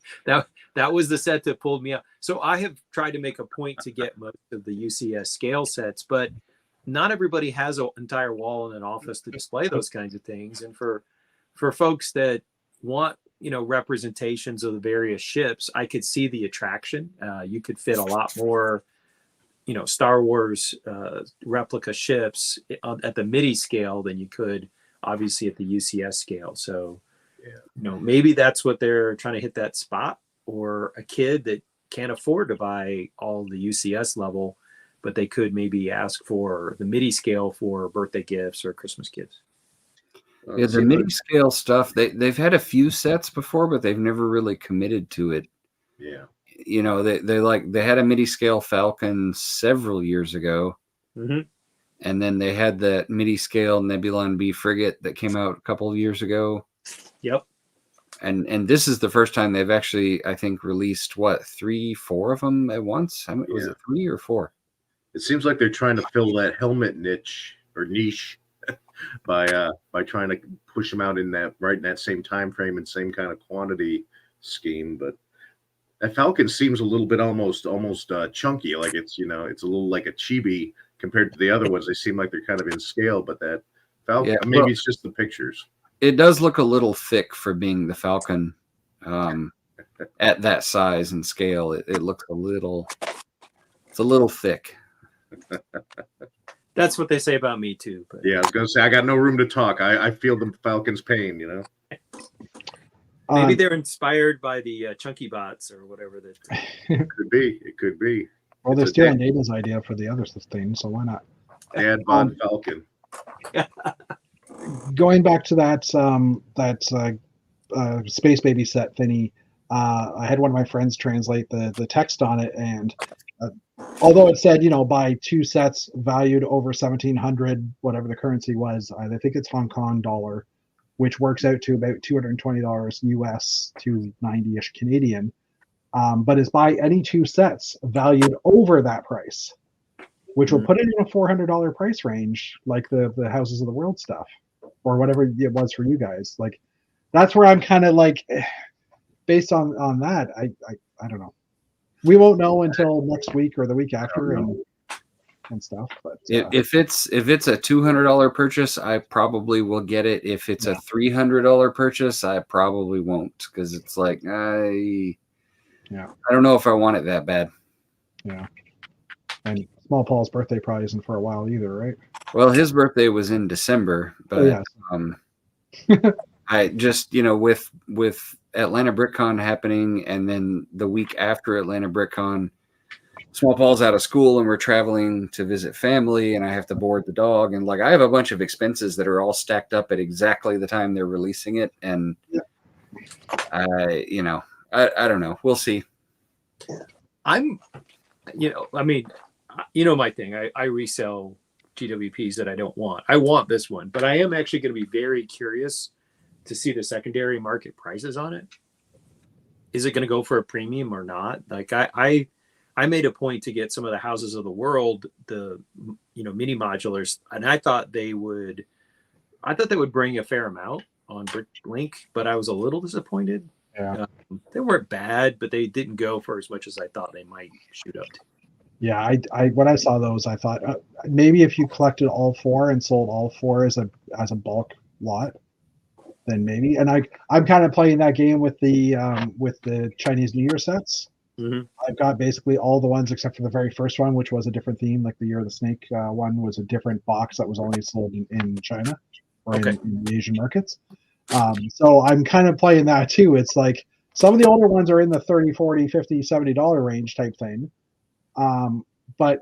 that was the set that pulled me up. So I have tried to make a point to get most of the UCS scale sets, but not everybody has an entire wall in an office to display those kinds of things. And for folks that want, representations of the various ships, I could see the attraction. You could fit a lot more, Star Wars replica ships at the MIDI scale than you could obviously at the UCS scale. So, maybe that's what they're trying to hit that spot, or a kid that can't afford to buy all the UCS level, but they could maybe ask for the MIDI scale for birthday gifts or Christmas gifts. Yeah, the MIDI scale stuff, they've had a few sets before, but they've never really committed to it. Yeah. They had a MIDI scale Falcon several years ago. Mm-hmm. And then they had that MIDI scale Nebulon B frigate that came out a couple of years ago. Yep. And this is the first time they've actually, I think, released 3, 4 of them at once. Was it 3 or 4? It seems like they're trying to fill that helmet niche by trying to push them out in that same time frame and same kind of quantity scheme. But that Falcon seems a little bit almost chunky, like it's it's a little like a chibi compared to the other ones. They seem like they're kind of in scale, but that Falcon, maybe it's just the pictures. It does look a little thick for being the Falcon at that size and scale. It looks a little thick. That's what they say about me too. But. Yeah, I was gonna say I got no room to talk. I feel the Falcon's pain, Maybe they're inspired by the Chunky Bots or whatever. It could be. Well, they're stealing Data's idea for the other thing, so why not? Dad Bod Falcon. Going back to that Space Baby set thingy, I had one of my friends translate the text on it, and although it said, buy 2 sets valued over 1,700, whatever the currency was. I think it's Hong Kong dollar, which works out to about $220 US to 90-ish Canadian. But is buy any 2 sets valued over that price, which will put it in a $400 price range, like the Houses of the World stuff, or whatever it was for you guys. Like, that's where I'm kind of like, based on that, I don't know. We won't know until next week or the week after and stuff. But if it's a $200 purchase, I probably will get it. If it's a $300 purchase, I probably won't, because it's like I don't know if I want it that bad. Yeah. And Small Paul's birthday probably isn't for a while either, right? Well, his birthday was in December, but I just, with Atlanta BrickCon happening, and then the week after Atlanta BrickCon, Small Paul's out of school and we're traveling to visit family, and I have to board the dog, and like I have a bunch of expenses that are all stacked up at exactly the time they're releasing it, and I don't know. We'll see. My thing. I resell GWPs that I don't want. I want this one, but I am actually going to be very curious to see the secondary market prices on it. Is it going to go for a premium or not? Like I made a point to get some of the Houses of the World, the mini modulars, and I thought they would bring a fair amount on BrickLink, but I was a little disappointed. Yeah. They weren't bad, but they didn't go for as much as I thought they might shoot up to. Yeah, I when I saw those, I thought maybe if you collected all 4 and sold all 4 as a bulk lot, then maybe. And I'm kind of playing that game with the Chinese New Year sets. Mm-hmm. I've got basically all the ones except for the very first one, which was a different theme. Like the Year of the Snake one was a different box that was only sold in China or in the Asian markets. So I'm kind of playing that too. It's like some of the older ones are in the $30, $40, $50, $70 range type thing. But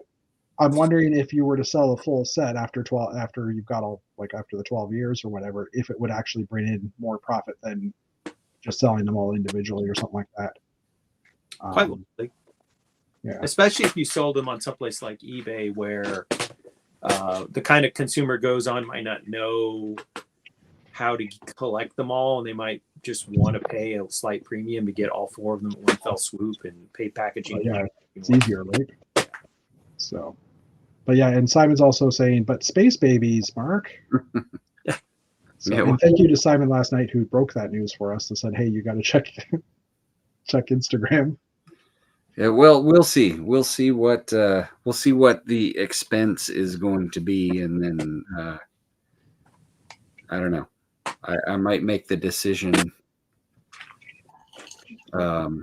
I'm wondering if you were to sell the full set after you've got after the 12 years or whatever, if it would actually bring in more profit than just selling them all individually or something like that. Quite likely. Yeah. Especially if you sold them on someplace like eBay, where the kind of consumer goes on might not know how to collect them all, and they might just want to pay a slight premium to get all 4 of them in one fell swoop and pay packaging. It's easier, right? So, but yeah, and Simon's also saying, but space babies, Mark. And thank you to Simon last night who broke that news for us and said, hey, you got to check Instagram. Yeah, well, we'll see. We'll see what the expense is going to be, and then I don't know. I might make the decision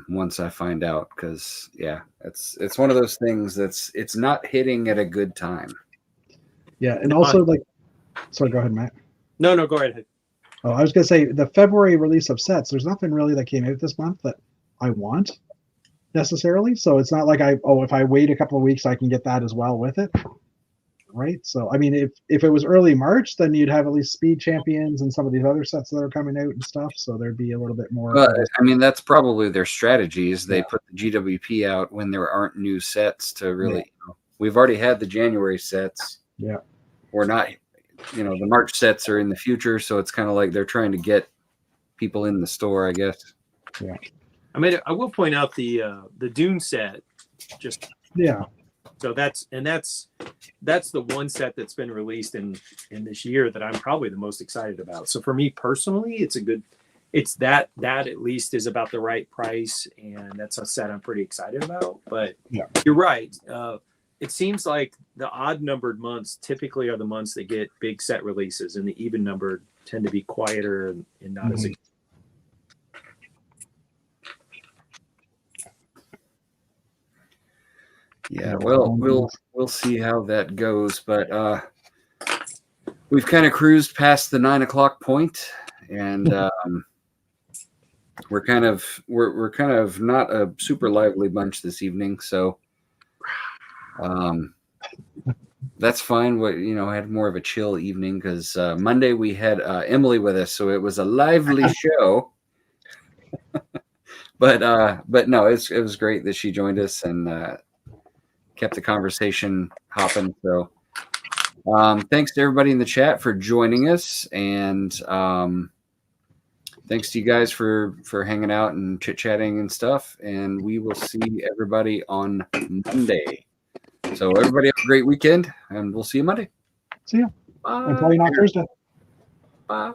once I find out, because it's one of those things it's not hitting at a good time. Yeah, and also sorry, go ahead, Matt. No, go right ahead. Oh, I was gonna say the February release of sets. There's nothing really that came out this month that I want necessarily. So it's not like if I wait a couple of weeks, I can get that as well with it. Right. So, I mean, if it was early March, then you'd have at least Speed Champions and some of these other sets that are coming out and stuff. So there'd be a little bit more. I mean, that's probably their strategies. They put the GWP out when there aren't new sets to really, we've already had the January sets. Yeah. We're not, the March sets are in the future. So it's kind of like they're trying to get people in the store, I guess. Yeah. I mean, I will point out the Dune set. So that's the one set that's been released in this year that I'm probably the most excited about. So for me personally, it's that at least is about the right price, and that's a set I'm pretty excited about. But you're right. It seems like the odd numbered months typically are the months that get big set releases, and the even numbered tend to be quieter and not as exciting. Yeah, well, we'll see how that goes, but we've kind of cruised past the 9 o'clock point, and we're kind of not a super lively bunch this evening, so that's fine. I had more of a chill evening because Monday we had Emily with us, so it was a lively show. But no, it was great that she joined us, and kept the conversation hopping. So thanks to everybody in the chat for joining us, and thanks to you guys for hanging out and chit-chatting and stuff. And we will see everybody on Monday. So everybody have a great weekend, and we'll see you Monday. See ya. Bye. And probably not Thursday. Bye.